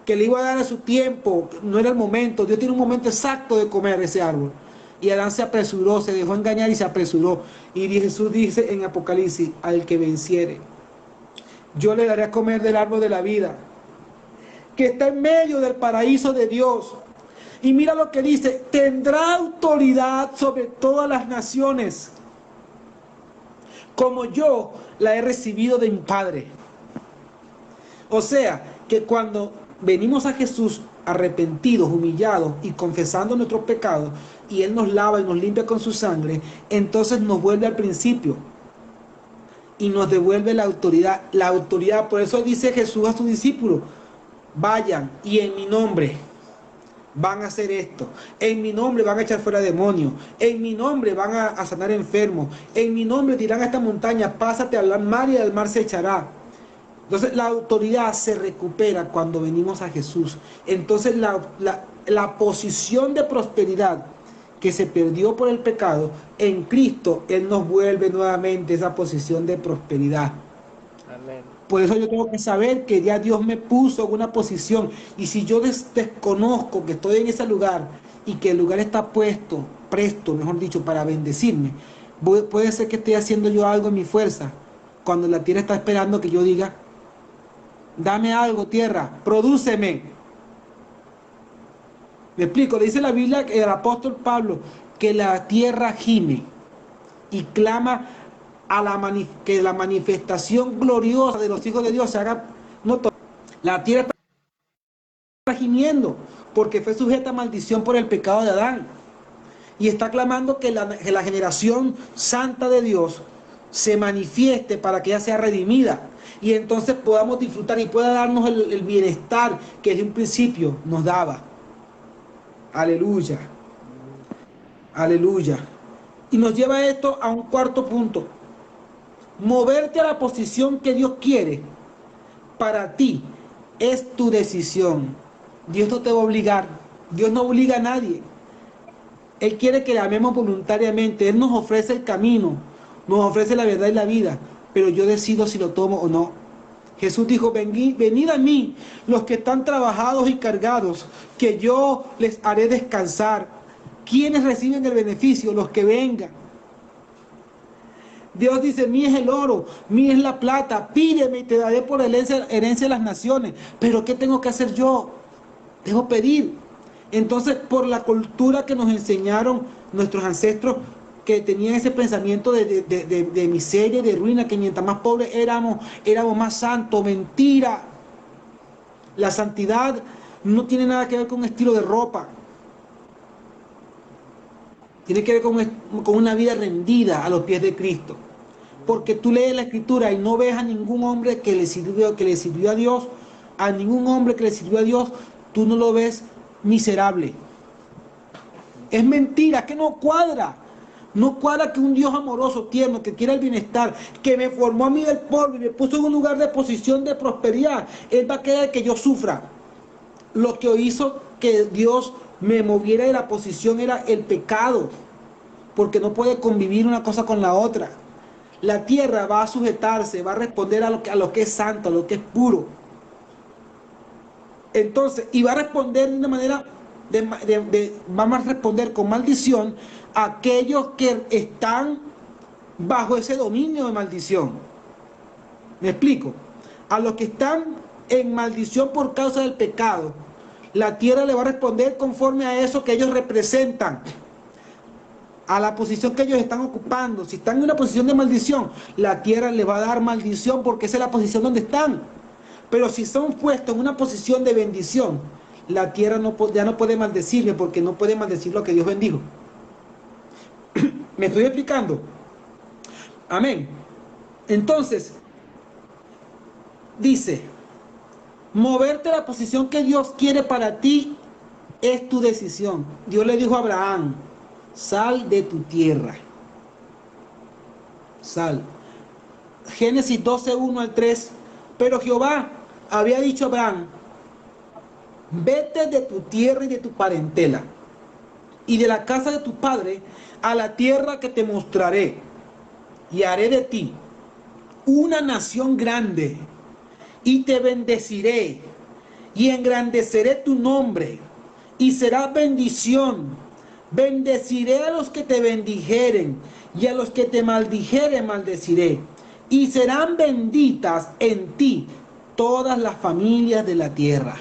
que le iba a dar a su tiempo, no era el momento. Dios tiene un momento exacto de comer ese árbol. Y Adán se apresuró, se dejó engañar y se apresuró. Y Jesús dice en Apocalipsis, al que venciere, yo le daré a comer del árbol de la vida, que está en medio del paraíso de Dios. Y mira lo que dice, tendrá autoridad sobre todas las naciones, como yo la he recibido de mi Padre. O sea, que cuando venimos a Jesús arrepentidos, humillados y confesando nuestros pecados, y Él nos lava y nos limpia con su sangre, entonces nos vuelve al principio y nos devuelve la autoridad. La autoridad, por eso dice Jesús a sus discípulos, vayan y en mi nombre van a hacer esto, en mi nombre van a echar fuera demonios, en mi nombre van a sanar enfermos, en mi nombre dirán a esta montaña, pásate al mar y al mar se echará. Entonces la autoridad se recupera cuando venimos a Jesús. Entonces la posición de prosperidad que se perdió por el pecado, en Cristo Él nos vuelve nuevamente esa posición de prosperidad. Amén. Por eso yo tengo que saber que ya Dios me puso en una posición. Y si yo desconozco que estoy en ese lugar y que el lugar está presto, mejor dicho, para bendecirme, puede ser que esté haciendo yo algo en mi fuerza, cuando la tierra está esperando que yo diga, dame algo, tierra, prodúceme. Me explico, le dice la Biblia, el apóstol Pablo, que la tierra gime y clama que la manifestación gloriosa de los hijos de Dios se haga notoria. La tierra está gimiendo porque fue sujeta a maldición por el pecado de Adán. Y está clamando que la generación santa de Dios se manifieste para que ella sea redimida. Y entonces podamos disfrutar y pueda darnos el bienestar que desde un principio nos daba. Aleluya. Aleluya. Y nos lleva esto a un cuarto punto. Moverte a la posición que Dios quiere para ti es tu decisión. Dios no te va a obligar. Dios no obliga a nadie. Él quiere que le amemos voluntariamente. Él nos ofrece el camino, nos ofrece la verdad y la vida, pero yo decido si lo tomo o no. Jesús dijo, venid a mí, los que están trabajados y cargados, que yo les haré descansar. ¿Quiénes reciben el beneficio? Los que vengan. Dios dice, mí es el oro, mí es la plata, pídeme y te daré por herencia de las naciones. Pero ¿qué tengo que hacer yo? Debo pedir. Entonces, por la cultura que nos enseñaron nuestros ancestros, que tenían ese pensamiento de miseria, de ruina, que mientras más pobres éramos más santos. Mentira. La santidad no tiene nada que ver con un estilo de ropa. Tiene que ver con una vida rendida a los pies de Cristo. Porque tú lees la Escritura y no ves a ningún hombre que le sirvió a Dios, a ningún hombre que le sirvió a Dios, tú no lo ves miserable. Es mentira, que no cuadra. No cuadra que un Dios amoroso, tierno, que quiera el bienestar, que me formó a mí del polvo y me puso en un lugar de posición de prosperidad, Él va a querer que yo sufra. Lo que hizo que Dios me moviera de la posición era el pecado, porque no puede convivir una cosa con la otra. La tierra va a sujetarse, va a responder a lo que es santo, a lo que es puro. Entonces, y va a responder de una manera, vamos a responder con maldición a aquellos que están bajo ese dominio de maldición. ¿Me explico? A los que están en maldición por causa del pecado, la tierra le va a responder conforme a eso que ellos representan, a la posición que ellos están ocupando. Si están en una posición de maldición, la tierra le va a dar maldición porque esa es la posición donde están. Pero si son puestos en una posición de bendición, la tierra ya no puede maldecirme, porque no puede maldecir lo que Dios bendijo. ¿Me estoy explicando? Amén. Entonces, dice, moverte a la posición que Dios quiere para ti es tu decisión. Dios le dijo a Abraham, sal de tu tierra. Sal. Génesis 12, 1 al 3. Pero Jehová había dicho a Abraham, vete de tu tierra y de tu parentela, y de la casa de tu padre, a la tierra que te mostraré, y haré de ti una nación grande, y te bendeciré, y engrandeceré tu nombre, y será bendición. Bendeciré a los que te bendijeren, y a los que te maldijeren maldeciré, y serán benditas en ti todas las familias de la tierra.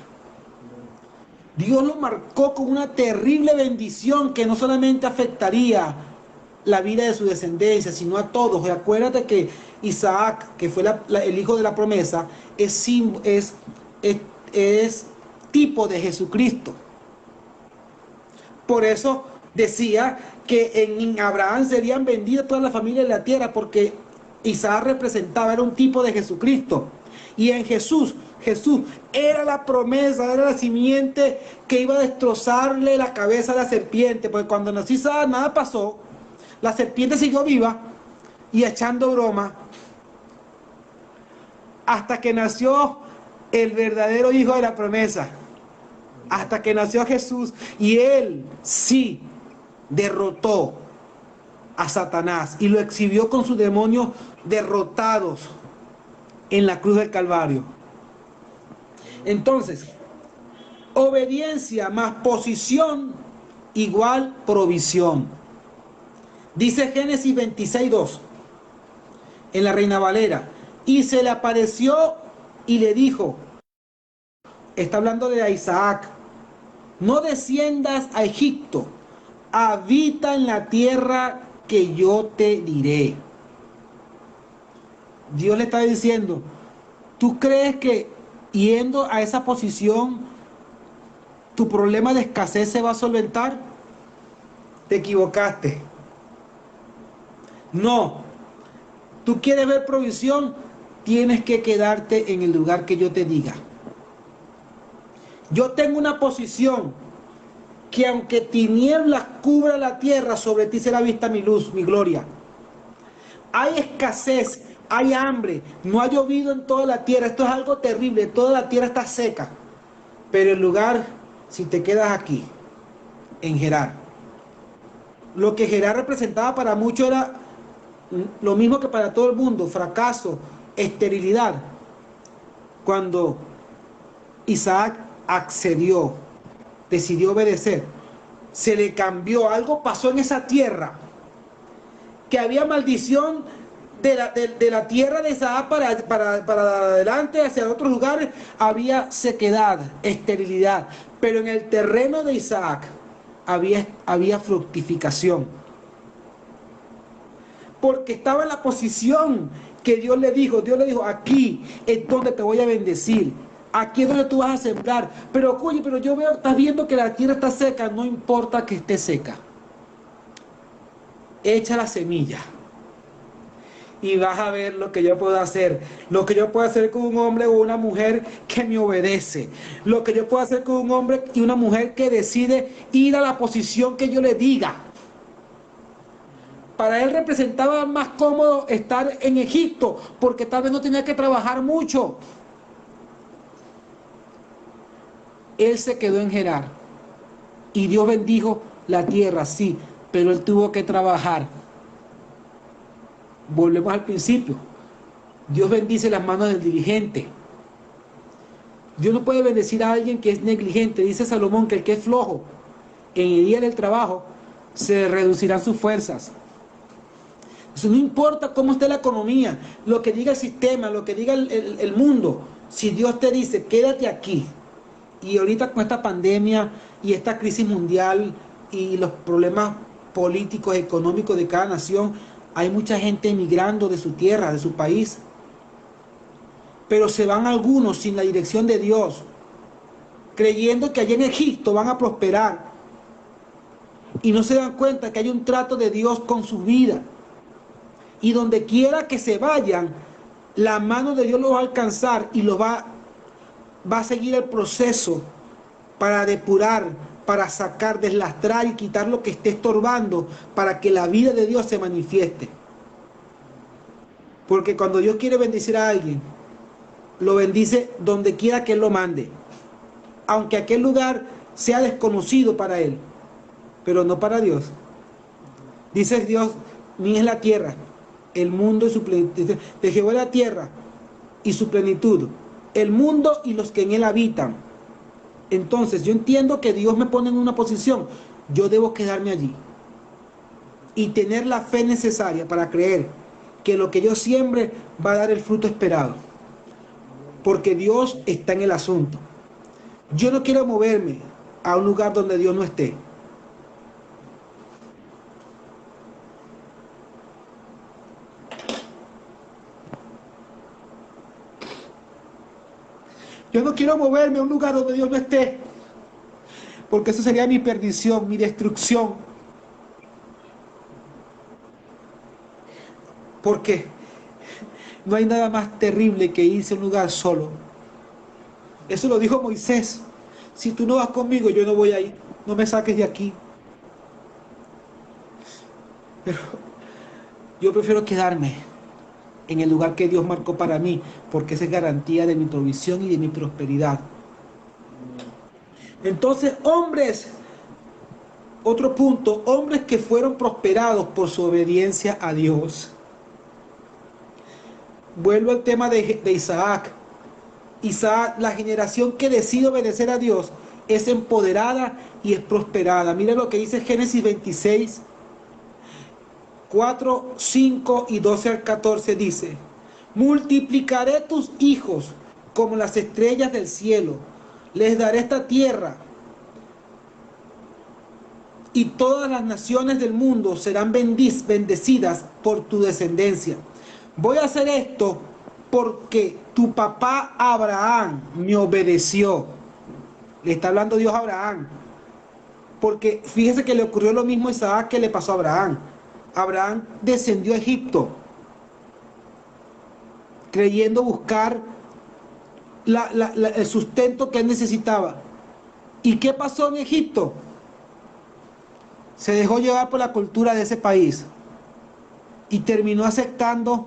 Dios lo marcó con una terrible bendición que no solamente afectaría la vida de su descendencia, sino a todos. Y acuérdate que Isaac, que fue el hijo de la promesa, es tipo de Jesucristo. Por eso decía que en Abraham serían benditas todas las familias de la tierra, porque Isaac representaba, era un tipo de Jesucristo. Y en Jesús era la promesa, era la simiente que iba a destrozarle la cabeza a la serpiente, porque cuando nació Isaac nada pasó, la serpiente siguió viva y echando broma, hasta que nació el verdadero hijo de la promesa, hasta que nació Jesús, y él sí derrotó a Satanás y lo exhibió con sus demonios derrotados en la cruz del Calvario. Entonces, obediencia más posición igual provisión. Dice Génesis 26:2 en la Reina Valera, y se le apareció y le dijo, está hablando de Isaac, no desciendas a Egipto, habita en la tierra que yo te diré. Dios le está diciendo, ¿tú crees que yendo a esa posición tu problema de escasez se va a solventar? Te equivocaste. No. ¿Tú quieres ver provisión? Tienes que quedarte en el lugar que yo te diga. Yo tengo una posición que aunque tinieblas cubra la tierra, sobre ti será vista mi luz, mi gloria. Hay escasez, hay hambre, no ha llovido en toda la tierra, esto es algo terrible, toda la tierra está seca. Pero el lugar, si te quedas aquí, en Gerar, lo que Gerar representaba para muchos era lo mismo que para todo el mundo, fracaso, esterilidad. Cuando Isaac accedió, decidió obedecer, se le cambió, algo pasó en esa tierra, que había maldición de la tierra de Isaac para adelante, hacia otros lugares, había sequedad, esterilidad. Pero en el terreno de Isaac había fructificación. Porque estaba en la posición que Dios le dijo, aquí es donde te voy a bendecir. Aquí es donde tú vas a sembrar. Pero oye, pero yo veo, estás viendo que la tierra está seca. No importa que esté seca. Echa la semilla. Y vas a ver lo que yo puedo hacer. Lo que yo puedo hacer con un hombre o una mujer que me obedece. Lo que yo puedo hacer con un hombre y una mujer que decide ir a la posición que yo le diga. Para él representaba más cómodo estar en Egipto, porque tal vez no tenía que trabajar mucho. Él se quedó en Gerar. Y Dios bendijo la tierra, sí, pero él tuvo que trabajar. Volvemos al principio. Dios bendice las manos del diligente. Dios no puede bendecir a alguien que es negligente. Dice Salomón que el que es flojo en el día del trabajo se reducirán sus fuerzas. Eso no importa cómo esté la economía, lo que diga el sistema, lo que diga el mundo. Si Dios te dice, quédate aquí. Y ahorita con esta pandemia y esta crisis mundial y los problemas políticos, económicos de cada nación, hay mucha gente emigrando de su tierra, de su país. Pero se van algunos sin la dirección de Dios, creyendo que allá en Egipto van a prosperar. Y no se dan cuenta que hay un trato de Dios con su vida. Y donde quiera que se vayan, la mano de Dios los va a alcanzar y los va a seguir el proceso para depurar, para sacar, deslastrar y quitar lo que esté estorbando para que la vida de Dios se manifieste. Porque cuando Dios quiere bendecir a alguien, lo bendice donde quiera que Él lo mande. Aunque aquel lugar sea desconocido para Él, pero no para Dios. Dice Dios, mía es la tierra, el mundo y su plenitud. De Jehová la tierra y su plenitud, el mundo y los que en él habitan. Entonces yo entiendo que Dios me pone en una posición, yo debo quedarme allí y tener la fe necesaria para creer que lo que yo siembre va a dar el fruto esperado, porque Dios está en el asunto. Yo no quiero moverme a un lugar donde Dios no esté. Yo no quiero moverme a un lugar donde Dios no esté, porque eso sería mi perdición, mi destrucción. Porque no hay nada más terrible que irse a un lugar solo. Eso lo dijo Moisés. Si tú no vas conmigo, yo no voy a ir. No me saques de aquí. Pero yo prefiero quedarme en el lugar que Dios marcó para mí, porque esa es garantía de mi provisión y de mi prosperidad. Entonces, hombres, otro punto, hombres que fueron prosperados por su obediencia a Dios. Vuelvo al tema de Isaac. Isaac, la generación que decide obedecer a Dios, es empoderada y es prosperada. Mira lo que dice Génesis 26, 4, 5 y 12 al 14 dice: multiplicaré tus hijos como las estrellas del cielo, les daré esta tierra y todas las naciones del mundo serán bendecidas por tu descendencia. Voy a hacer esto porque tu papá Abraham me obedeció. Le está hablando Dios a Abraham. Porque fíjese que le ocurrió lo mismo a Isaac que le pasó a Abraham. Abraham descendió a Egipto creyendo buscar el sustento que él necesitaba. ¿Y qué pasó en Egipto? Se dejó llevar por la cultura de ese país y terminó aceptando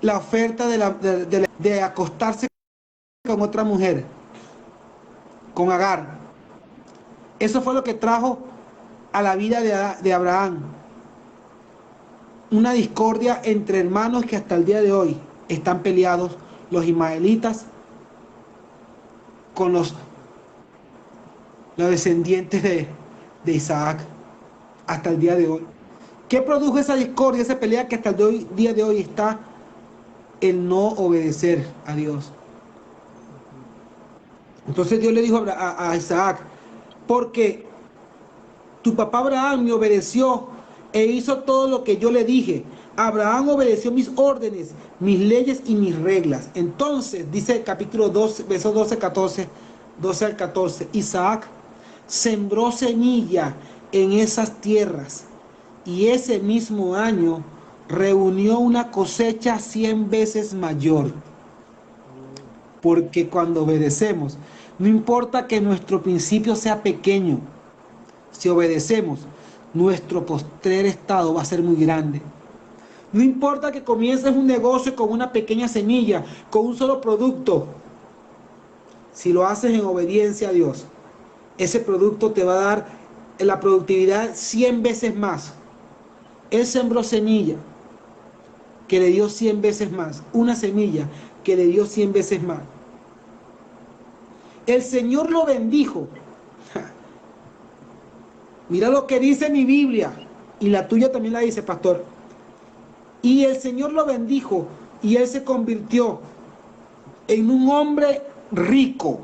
la oferta de acostarse con otra mujer, con Agar. Eso fue lo que trajo a la vida de Abraham una discordia entre hermanos que hasta el día de hoy están peleados, los ismaelitas con los descendientes de Isaac hasta el día de hoy. ¿Qué produjo esa discordia, esa pelea que hasta el día de hoy está? El no obedecer a Dios. Entonces Dios le dijo a Isaac, porque tu papá Abraham me obedeció e hizo todo lo que yo le dije. Abraham obedeció mis órdenes, mis leyes y mis reglas. Entonces, dice el capítulo 12, versos 12 al 14, Isaac sembró semilla en esas tierras y ese mismo año reunió una cosecha 100 veces mayor. Porque cuando obedecemos, no importa que nuestro principio sea pequeño, si obedecemos, nuestro postrer estado va a ser muy grande. No importa que comiences un negocio con una pequeña semilla, con un solo producto. Si lo haces en obediencia a Dios, ese producto te va a dar la productividad 100 veces más. Él sembró semilla que le dio 100 veces más. Una semilla que le dio 100 veces más. El Señor lo bendijo. Mira lo que dice mi Biblia. Y la tuya también la dice, pastor. Y el Señor lo bendijo. Y él se convirtió en un hombre rico.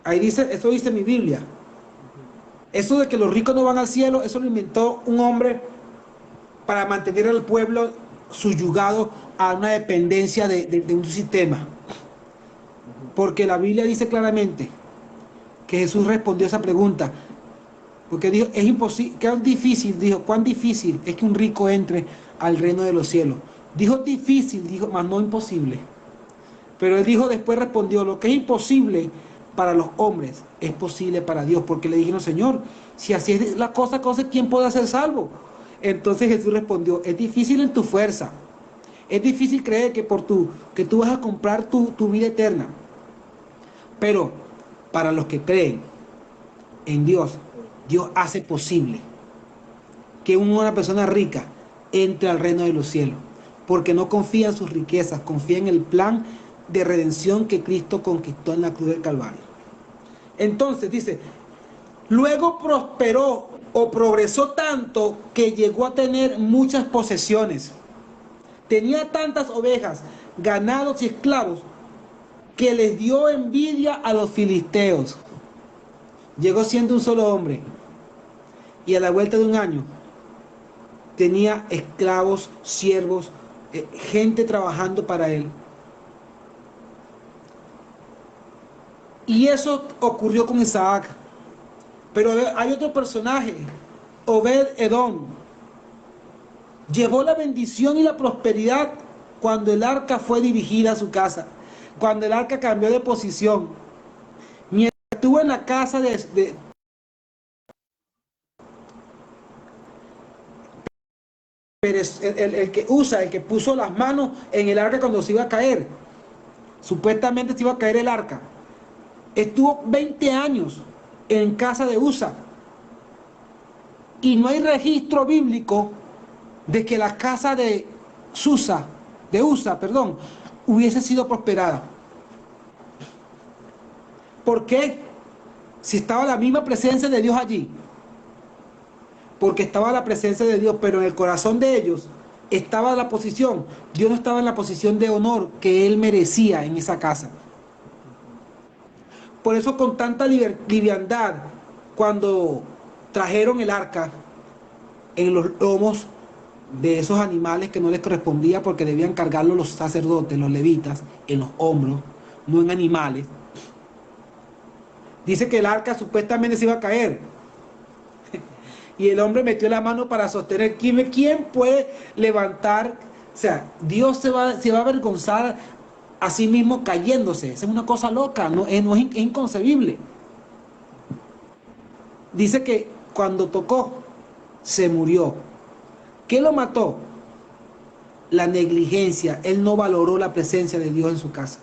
Ahí dice, eso dice mi Biblia. Eso de que los ricos no van al cielo, eso lo inventó un hombre para mantener al pueblo subyugado a una dependencia de un sistema. Porque la Biblia dice claramente que Jesús respondió a esa pregunta. Porque dijo, es imposible, que es difícil, dijo, cuán difícil es que un rico entre al reino de los cielos. Dijo difícil, dijo, más no imposible. Pero él dijo, después respondió, lo que es imposible para los hombres es posible para Dios. Porque le dijeron, Señor, si así es la cosa, entonces ¿quién puede ser salvo? Entonces Jesús respondió, es difícil en tu fuerza. Es difícil creer que que tú vas a comprar tu vida eterna. Pero para los que creen en Dios, Dios hace posible que una persona rica entre al reino de los cielos, porque no confía en sus riquezas, confía en el plan de redención que Cristo conquistó en la cruz del Calvario. Entonces dice, luego prosperó o progresó tanto que llegó a tener muchas posesiones. Tenía tantas ovejas, ganados y esclavos que les dio envidia a los filisteos. Llegó siendo un solo hombre y a la vuelta de un año tenía esclavos, siervos, gente trabajando para él. Y eso ocurrió con Isaac. Pero hay otro personaje, Obed-Edom. Llevó la bendición y la prosperidad cuando el arca fue dirigida a su casa, cuando el arca cambió de posición. Mientras estuvo en la casa Pérez, el que puso las manos en el arca cuando se iba a caer, supuestamente se iba a caer el arca, estuvo 20 años en casa de Usa y no hay registro bíblico de que la casa de Usa, hubiese sido prosperada. ¿Por qué? Si estaba la misma presencia de Dios allí. Porque estaba la presencia de Dios, pero en el corazón de ellos estaba la posición. Dios no estaba en la posición de honor que él merecía en esa casa. Por eso con tanta liviandad, cuando trajeron el arca en los lomos de esos animales que no les correspondía porque debían cargarlo los sacerdotes, los levitas, en los hombros, no en animales. Dice que el arca supuestamente se iba a caer. Y el hombre metió la mano para sostener. ¿Quién puede levantar? O sea, Dios se va a avergonzar a sí mismo cayéndose. Esa es una cosa loca, es inconcebible. Dice que cuando tocó, se murió. ¿Qué lo mató? La negligencia. Él no valoró la presencia de Dios en su casa.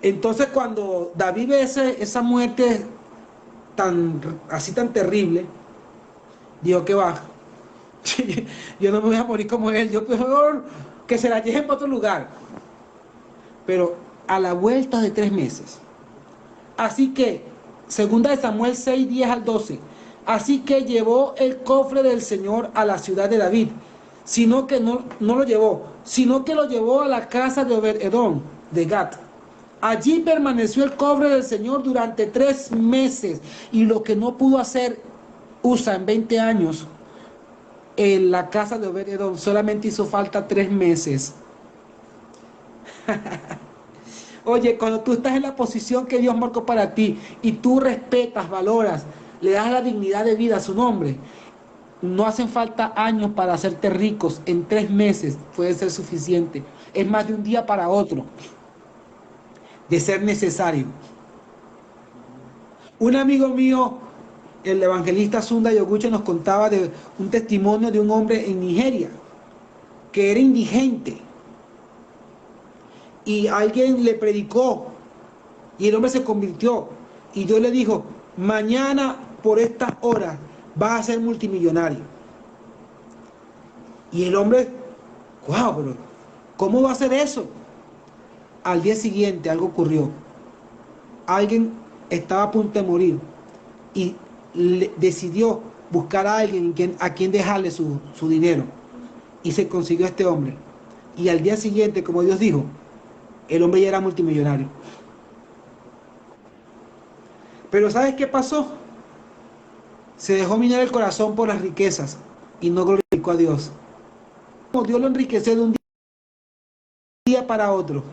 Entonces cuando David ve esa muerte tan terrible, dijo que va, yo no me voy a morir como él, yo peor que se la lleven para otro lugar. Pero a la vuelta de 3 meses, así que Segunda de Samuel 6, 10 al 12. Así que llevó el cofre del Señor a la ciudad de David, sino que no lo llevó, sino que lo llevó a la casa de Obed-Edom, de Gat. Allí permaneció el cofre del Señor durante 3 meses, y lo que no pudo hacer Usa en 20 años en la casa de Obed-Edom, solamente hizo falta 3 meses. Oye, cuando tú estás en la posición que Dios marcó para ti y tú respetas, valoras, le das la dignidad de vida a su nombre, no hacen falta años para hacerte ricos. En 3 meses puede ser suficiente. Es más de un día para otro, de ser necesario. Un amigo mío, el evangelista Sunda Yoguchi, nos contaba de un testimonio de un hombre en Nigeria que era indigente, y alguien le predicó y el hombre se convirtió, y Dios le dijo: mañana por estas horas vas a ser multimillonario. Y el hombre, wow, pero ¿cómo va a ser eso? Al día siguiente algo ocurrió. Alguien estaba a punto de morir y decidió buscar a alguien a quien dejarle su dinero, y se consiguió a este hombre. Y al día siguiente, como Dios dijo, el hombre ya era multimillonario. Pero ¿sabes qué pasó? Se dejó minar el corazón por las riquezas y no glorificó a Dios. Como Dios lo enriqueció de un día para otro,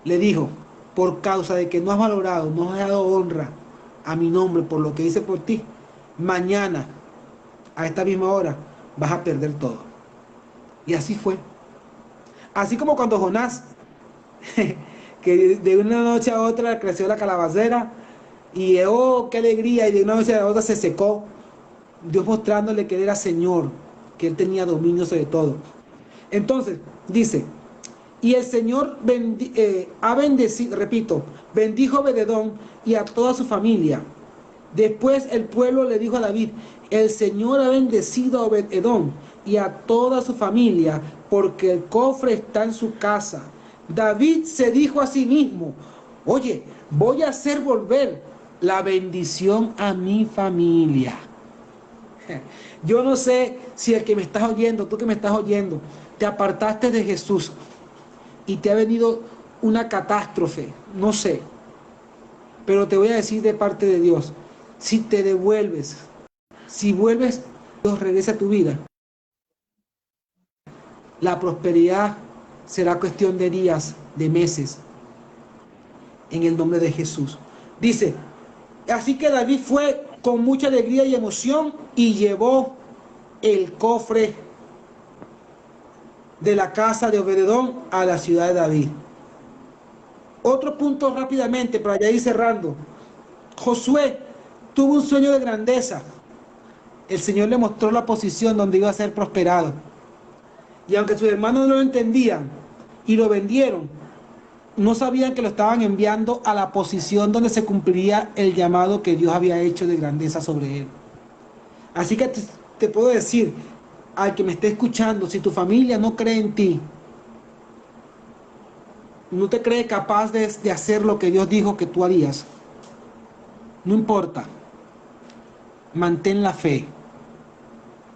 le dijo: por causa de que no has valorado, no has dado honra a mi nombre por lo que hice por ti, mañana a esta misma hora vas a perder todo. Y así fue. Así como cuando Jonás, que de una noche a otra creció la calabacera, y oh, qué alegría, y de una noche a otra se secó, Dios mostrándole que él era Señor, que él tenía dominio sobre todo. Entonces, dice: y el Señor ha bendecido, repito, bendijo a Obed-Edom y a toda su familia. Después el pueblo le dijo a David: el Señor ha bendecido a Obed-Edom y a toda su familia, porque el cofre está en su casa. David se dijo a sí mismo: oye, voy a hacer volver la bendición a mi familia. Yo no sé si el que me estás oyendo, tú que me estás oyendo, te apartaste de Jesús y te ha venido una catástrofe, no sé, pero te voy a decir de parte de Dios: si te devuelves, si vuelves, Dios regresa a tu vida, la prosperidad será cuestión de días, de meses, en el nombre de Jesús. Dice: así que David fue con mucha alegría y emoción y llevó el cofre de la casa de Obed-Edom a la ciudad de David. Otro punto rápidamente para ya ir cerrando. Josué tuvo un sueño de grandeza. El Señor le mostró la posición donde iba a ser prosperado. Y aunque sus hermanos no lo entendían y lo vendieron, no sabían que lo estaban enviando a la posición donde se cumpliría el llamado que Dios había hecho de grandeza sobre él. Así que te puedo decir, al que me esté escuchando, si tu familia no cree en ti, no te cree capaz de hacer lo que Dios dijo que tú harías, no importa, mantén la fe.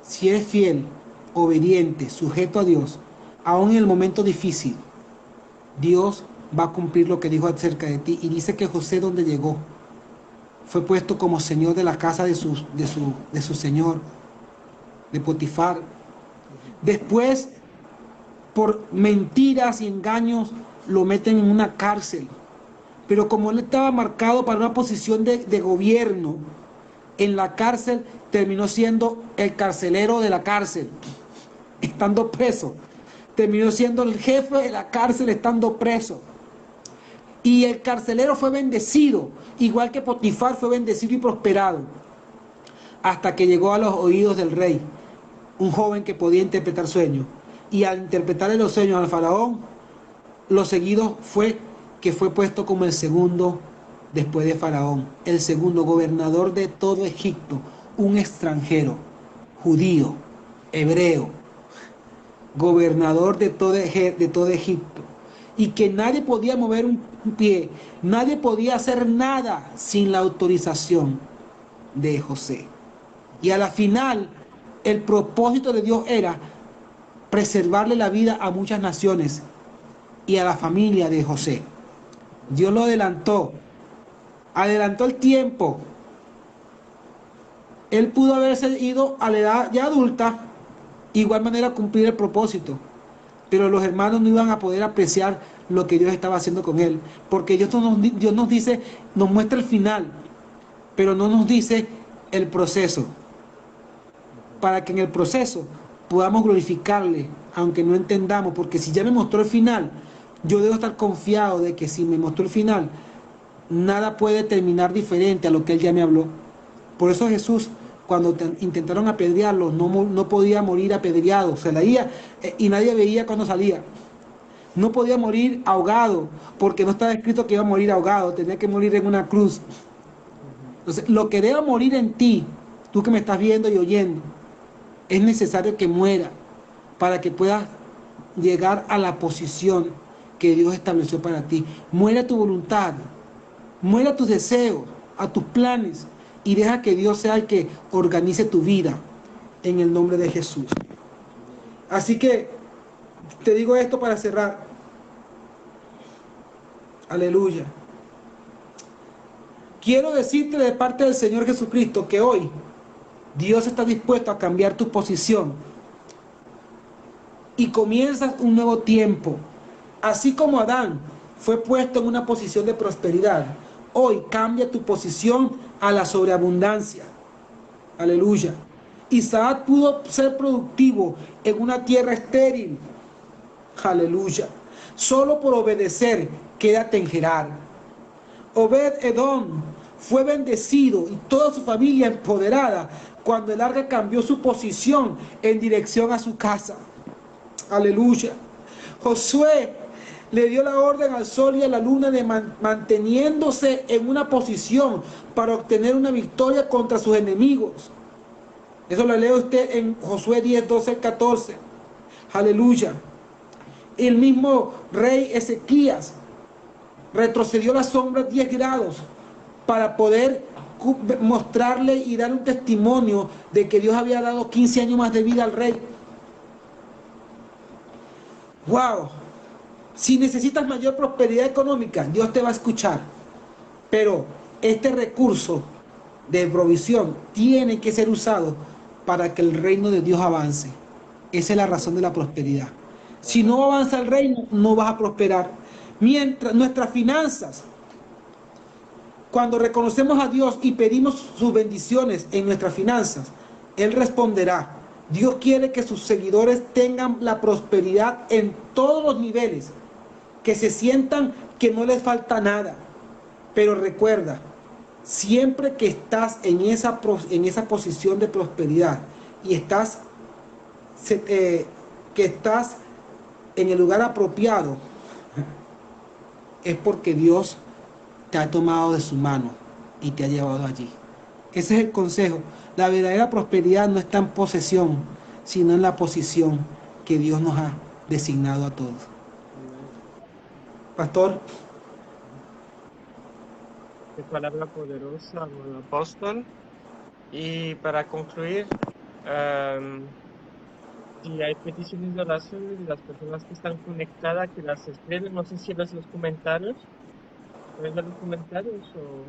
Si eres fiel, obediente, sujeto a Dios, aún en el momento difícil, Dios va a cumplir lo que dijo acerca de ti. Y dice que José, donde llegó, fue puesto como señor de la casa de su señor, de Potifar. Después, por mentiras y engaños, lo meten en una cárcel. Pero como él estaba marcado para una posición de gobierno, en la cárcel terminó siendo el carcelero de la cárcel, estando preso. Terminó siendo el jefe de la cárcel estando preso. Y el carcelero fue bendecido, igual que Potifar fue bendecido y prosperado, hasta que llegó a los oídos del rey, un joven que podía interpretar sueños. Y al interpretarle los sueños al faraón, lo seguido fue que fue puesto como el segundo después de Faraón, el segundo gobernador de todo Egipto, un extranjero, judío, hebreo, gobernador de todo Egipto. y que nadie podía mover un pie, nadie podía hacer nada sin la autorización de José. Y a la final, el propósito de Dios era preservarle la vida a muchas naciones y a la familia de José. Dios lo adelantó el tiempo. Él pudo haberse ido a la edad ya adulta, igual manera cumplir el propósito, pero los hermanos no iban a poder apreciar lo que Dios estaba haciendo con él, porque Dios nos dice, nos muestra el final, pero no nos dice el proceso, para que en el proceso podamos glorificarle, aunque no entendamos, porque si ya me mostró el final, yo debo estar confiado de que si me mostró el final, nada puede terminar diferente a lo que él ya me habló. Por eso Jesús, cuando intentaron apedrearlo, no podía morir apedreado, se leía y nadie veía cuando salía. No podía morir ahogado, porque no estaba escrito que iba a morir ahogado, tenía que morir en una cruz. Entonces, lo que deba morir en ti, tú que me estás viendo y oyendo, es necesario que muera para que puedas llegar a la posición que Dios estableció para ti. Muere a tu voluntad, muere a tus deseos, a tus planes, y deja que Dios sea el que organice tu vida en el nombre de Jesús. Así que te digo esto para cerrar. Aleluya. Quiero decirte de parte del Señor Jesucristo que hoy Dios está dispuesto a cambiar tu posición y comienzas un nuevo tiempo. Así como Adán fue puesto en una posición de prosperidad, hoy cambia tu posición a la sobreabundancia. Aleluya. Isaac pudo ser productivo en una tierra estéril. Aleluya. Solo por obedecer, quédate en Gerar. Obed-Edom fue bendecido y toda su familia empoderada cuando el arca cambió su posición en dirección a su casa. Aleluya. Josué le dio la orden al sol y a la luna de manteniéndose en una posición para obtener una victoria contra sus enemigos. Eso lo lee usted en Josué 10, 12, 14. Aleluya. El mismo rey Ezequías retrocedió la sombra 10 grados para poder mostrarle y dar un testimonio de que Dios había dado 15 años más de vida al rey. ¡Wow! Si necesitas mayor prosperidad económica, Dios te va a escuchar. Pero este recurso de provisión tiene que ser usado para que el reino de Dios avance. Esa es la razón de la prosperidad. Si no avanza el reino, no vas a prosperar. Mientras nuestras finanzas, cuando reconocemos a Dios y pedimos sus bendiciones en nuestras finanzas, Él responderá. Dios quiere que sus seguidores tengan la prosperidad en todos los niveles, que se sientan que no les falta nada. Pero recuerda, siempre que estás en esa posición de prosperidad y que estás en el lugar apropiado, es porque Dios te ha tomado de su mano y te ha llevado allí. Ese es el consejo. La verdadera prosperidad no está en posesión, sino en la posición que Dios nos ha designado a todos. Pastor. Qué palabra poderosa, hermano apóstol. Y para concluir, si hay peticiones de oración de las personas que están conectadas, que las escriben, no sé si ves los comentarios. ¿Puedes ver los comentarios o...?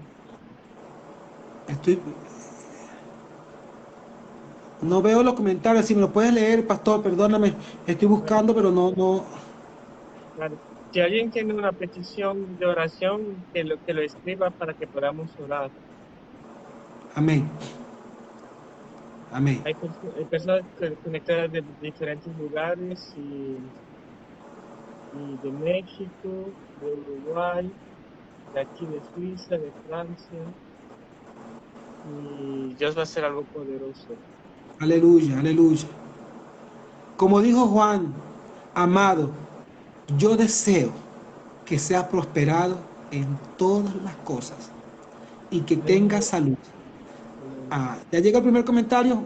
No veo los comentarios. Si me lo puedes leer, pastor, perdóname. Estoy buscando, pero no. Claro. Si alguien tiene una petición de oración, que lo escriba para que podamos orar. Amén. Amén. Hay personas conectadas de diferentes lugares y de México, de Uruguay, de aquí de Suiza, de Francia. Y Dios va a hacer algo poderoso. Aleluya, aleluya. Como dijo Juan, amado, yo deseo que seas prosperado en todas las cosas y que tengas salud. ¿Ya llega el primer comentario?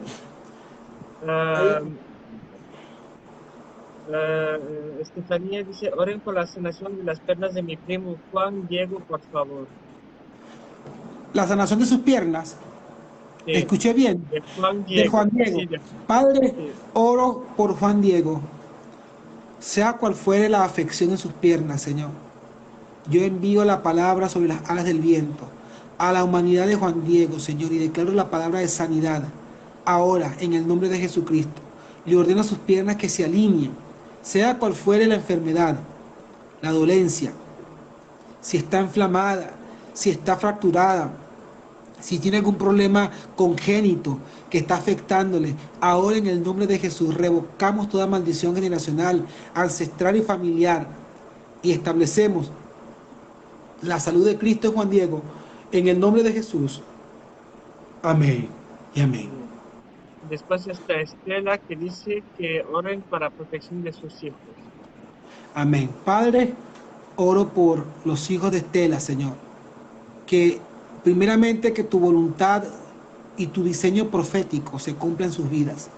Estefanía dice, oren por la sanación de las piernas de mi primo Juan Diego, por favor. La sanación de sus piernas, Sí, escuché bien, de Juan de Diego. Juan Diego. Sí, Padre, sí. oro por Juan Diego, sea cual fuere la afección en sus piernas, Señor. Yo envío la palabra sobre las alas del viento a la humanidad de Juan Diego, Señor, y declaro la palabra de sanidad ahora en el nombre de Jesucristo. Le ordeno a sus piernas que se alineen, sea cual fuere la enfermedad, la dolencia, si está inflamada, si está fracturada, si tiene algún problema congénito que está afectándole, ahora en el nombre de Jesús revocamos toda maldición generacional, ancestral y familiar y establecemos la salud de Cristo en Juan Diego, en el nombre de Jesús. Amén y amén. Sí. Después está Estela que dice que oren para protección de sus hijos. Amén. Padre, oro por los hijos de Estela, Señor. Que primeramente que tu voluntad y tu diseño profético se cumpla en sus vidas.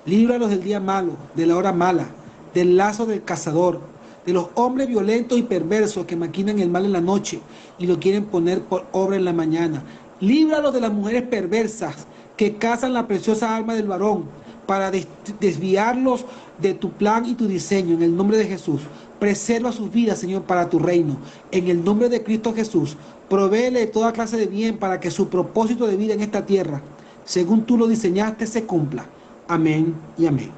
Líbralos del día malo, de la hora mala, del lazo del cazador, de los hombres violentos y perversos que maquinan el mal en la noche y lo quieren poner por obra en la mañana. Líbralos de las mujeres perversas que cazan la preciosa alma del varón para desviarlos de tu plan y tu diseño en el nombre de Jesús. Preserva sus vidas, Señor, para tu reino. En el nombre de Cristo Jesús, provéele toda clase de bien para que su propósito de vida en esta tierra, según tú lo diseñaste, se cumpla. Amén y amén.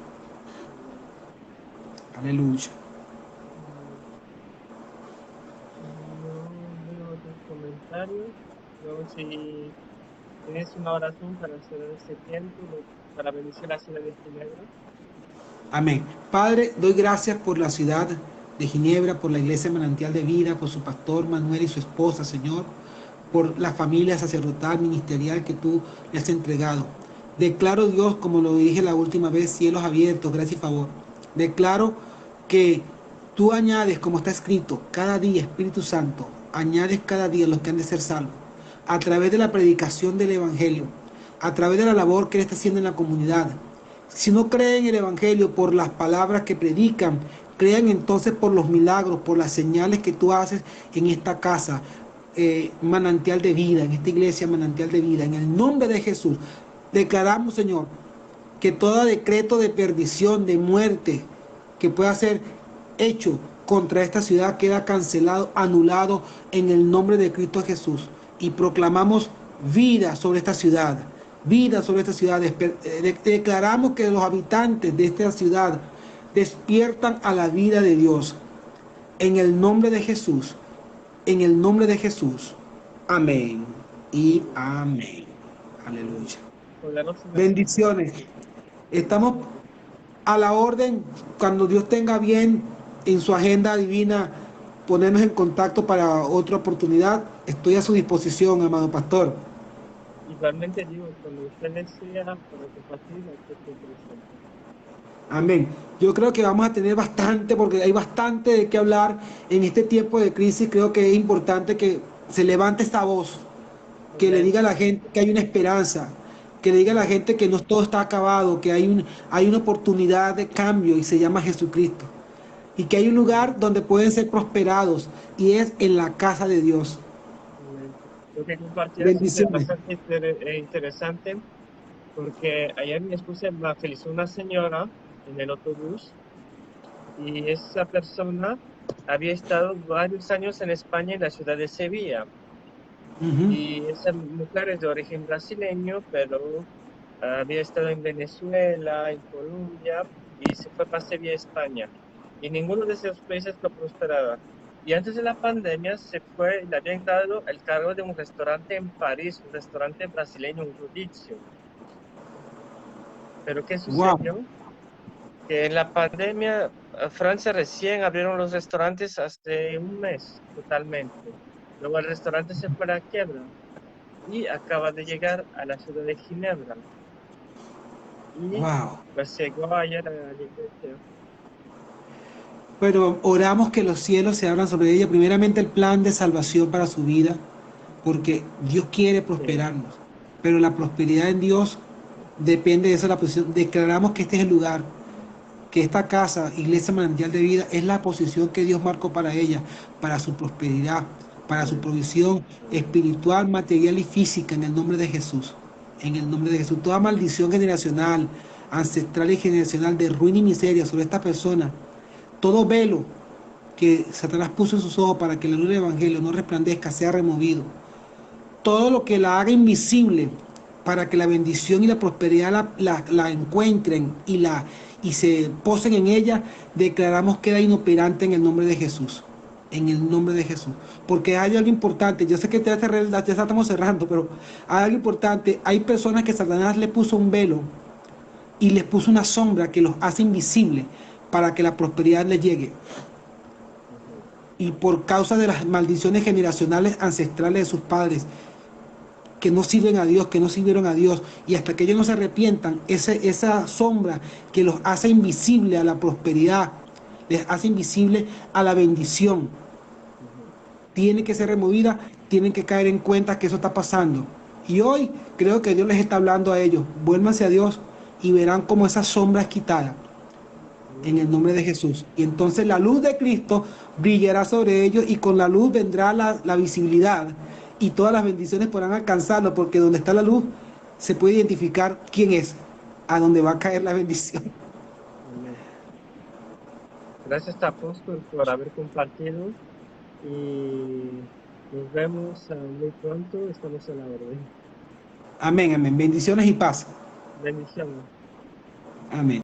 Aleluya. No veo otros comentarios. Luego, si tienes una oración para hacer este tiempo, para bendecir la ciudad de Ginebra. Amén. Padre, doy gracias por la ciudad de Ginebra, por la iglesia Manantial de Vida, por su pastor Manuel y su esposa, Señor, por la familia sacerdotal, ministerial que tú le has entregado. Declaro, Dios, como lo dije la última vez, cielos abiertos, gracia y favor. Declaro que tú añades, como está escrito, cada día, Espíritu Santo, añades cada día los que han de ser salvos, a través de la predicación del Evangelio, a través de la labor que él está haciendo en la comunidad. Si no creen en el Evangelio por las palabras que predican, crean entonces por los milagros, por las señales que tú haces en esta casa, manantial de vida, en esta iglesia manantial de vida. En el nombre de Jesús, declaramos, Señor, que todo decreto de perdición, de muerte, que pueda ser hecho contra esta ciudad queda cancelado, anulado en el nombre de Cristo Jesús. Y proclamamos vida sobre esta ciudad, vida sobre esta ciudad. Declaramos que los habitantes de esta ciudad despiertan a la vida de Dios. En el nombre de Jesús, en el nombre de Jesús. Amén y amén. Aleluya. Bendiciones. Estamos a la orden cuando Dios tenga bien en su agenda divina ponernos en contacto para otra oportunidad. Estoy a su disposición, amado pastor. Igualmente digo, cuando usted desea para compartir, aquí estoy presente. Amén. Yo creo que vamos a tener bastante, porque hay bastante de qué hablar en este tiempo de crisis. Creo que es importante que se levante esta voz, que le diga a la gente que hay una esperanza, que le diga a la gente que no todo está acabado, que hay una oportunidad de cambio y se llama Jesucristo. Y que hay un lugar donde pueden ser prosperados y es en la casa de Dios. Lo que compartías es Bendiciones. bastante interesante porque ayer mi esposa me felicitó una señora en el autobús y esa persona había estado varios años en España, en la ciudad de Sevilla. Y esa mujer es de origen brasileño, pero había estado en Venezuela, en Colombia, y se fue para Sevilla, España. Y ninguno de esos países lo prosperaba. Y antes de la pandemia se fue, le habían dado el cargo de un restaurante en París, un restaurante brasileño, un rodizio. Pero ¿qué Wow. sucedió? Que en la pandemia, Francia recién abrieron los restaurantes hace un mes, totalmente. Luego el restaurante se fue a la quiebra y acaba de llegar a la ciudad de Ginebra. Y Wow. pues llegó ayer a la iglesia. Pero oramos que los cielos se abran sobre ella. Primeramente el plan de salvación para su vida, porque Dios quiere Sí, prosperarnos. Pero la prosperidad en Dios depende de esa la posición. Declaramos que este es el lugar que esta casa, Iglesia Manantial de Vida, es la posición que Dios marcó para ella, para su prosperidad, para su provisión espiritual, material y física, en el nombre de Jesús. En el nombre de Jesús. Toda maldición generacional, ancestral y generacional de ruina y miseria sobre esta persona, todo velo que Satanás puso en sus ojos para que la luz del Evangelio no resplandezca, sea removido. Todo lo que la haga invisible para que la bendición y la prosperidad la encuentren y se posen en ella, declaramos queda inoperante en el nombre de Jesús. En el nombre de Jesús. Porque hay algo importante. Yo sé que ya estamos cerrando, pero hay algo importante. Hay personas que Satanás le puso un velo y les puso una sombra que los hace invisibles para que la prosperidad les llegue. Y por causa de las maldiciones generacionales ancestrales de sus padres, que no sirven a Dios, que no sirvieron a Dios, y hasta que ellos no se arrepientan, esa sombra que los hace invisible a la prosperidad, les hace invisible a la bendición, tiene que ser removida, tienen que caer en cuenta que eso está pasando. Y hoy creo que Dios les está hablando a ellos, vuélvanse a Dios y verán cómo esa sombra es quitada en el nombre de Jesús. Y entonces la luz de Cristo brillará sobre ellos y con la luz vendrá la visibilidad y todas las bendiciones podrán alcanzarlo, porque donde está la luz se puede identificar quién es, a dónde va a caer la bendición. Amén. Gracias, apóstol, por haber compartido y nos vemos muy pronto. Estamos a la orden. Amén, amén. Bendiciones y paz. Bendiciones. Amén.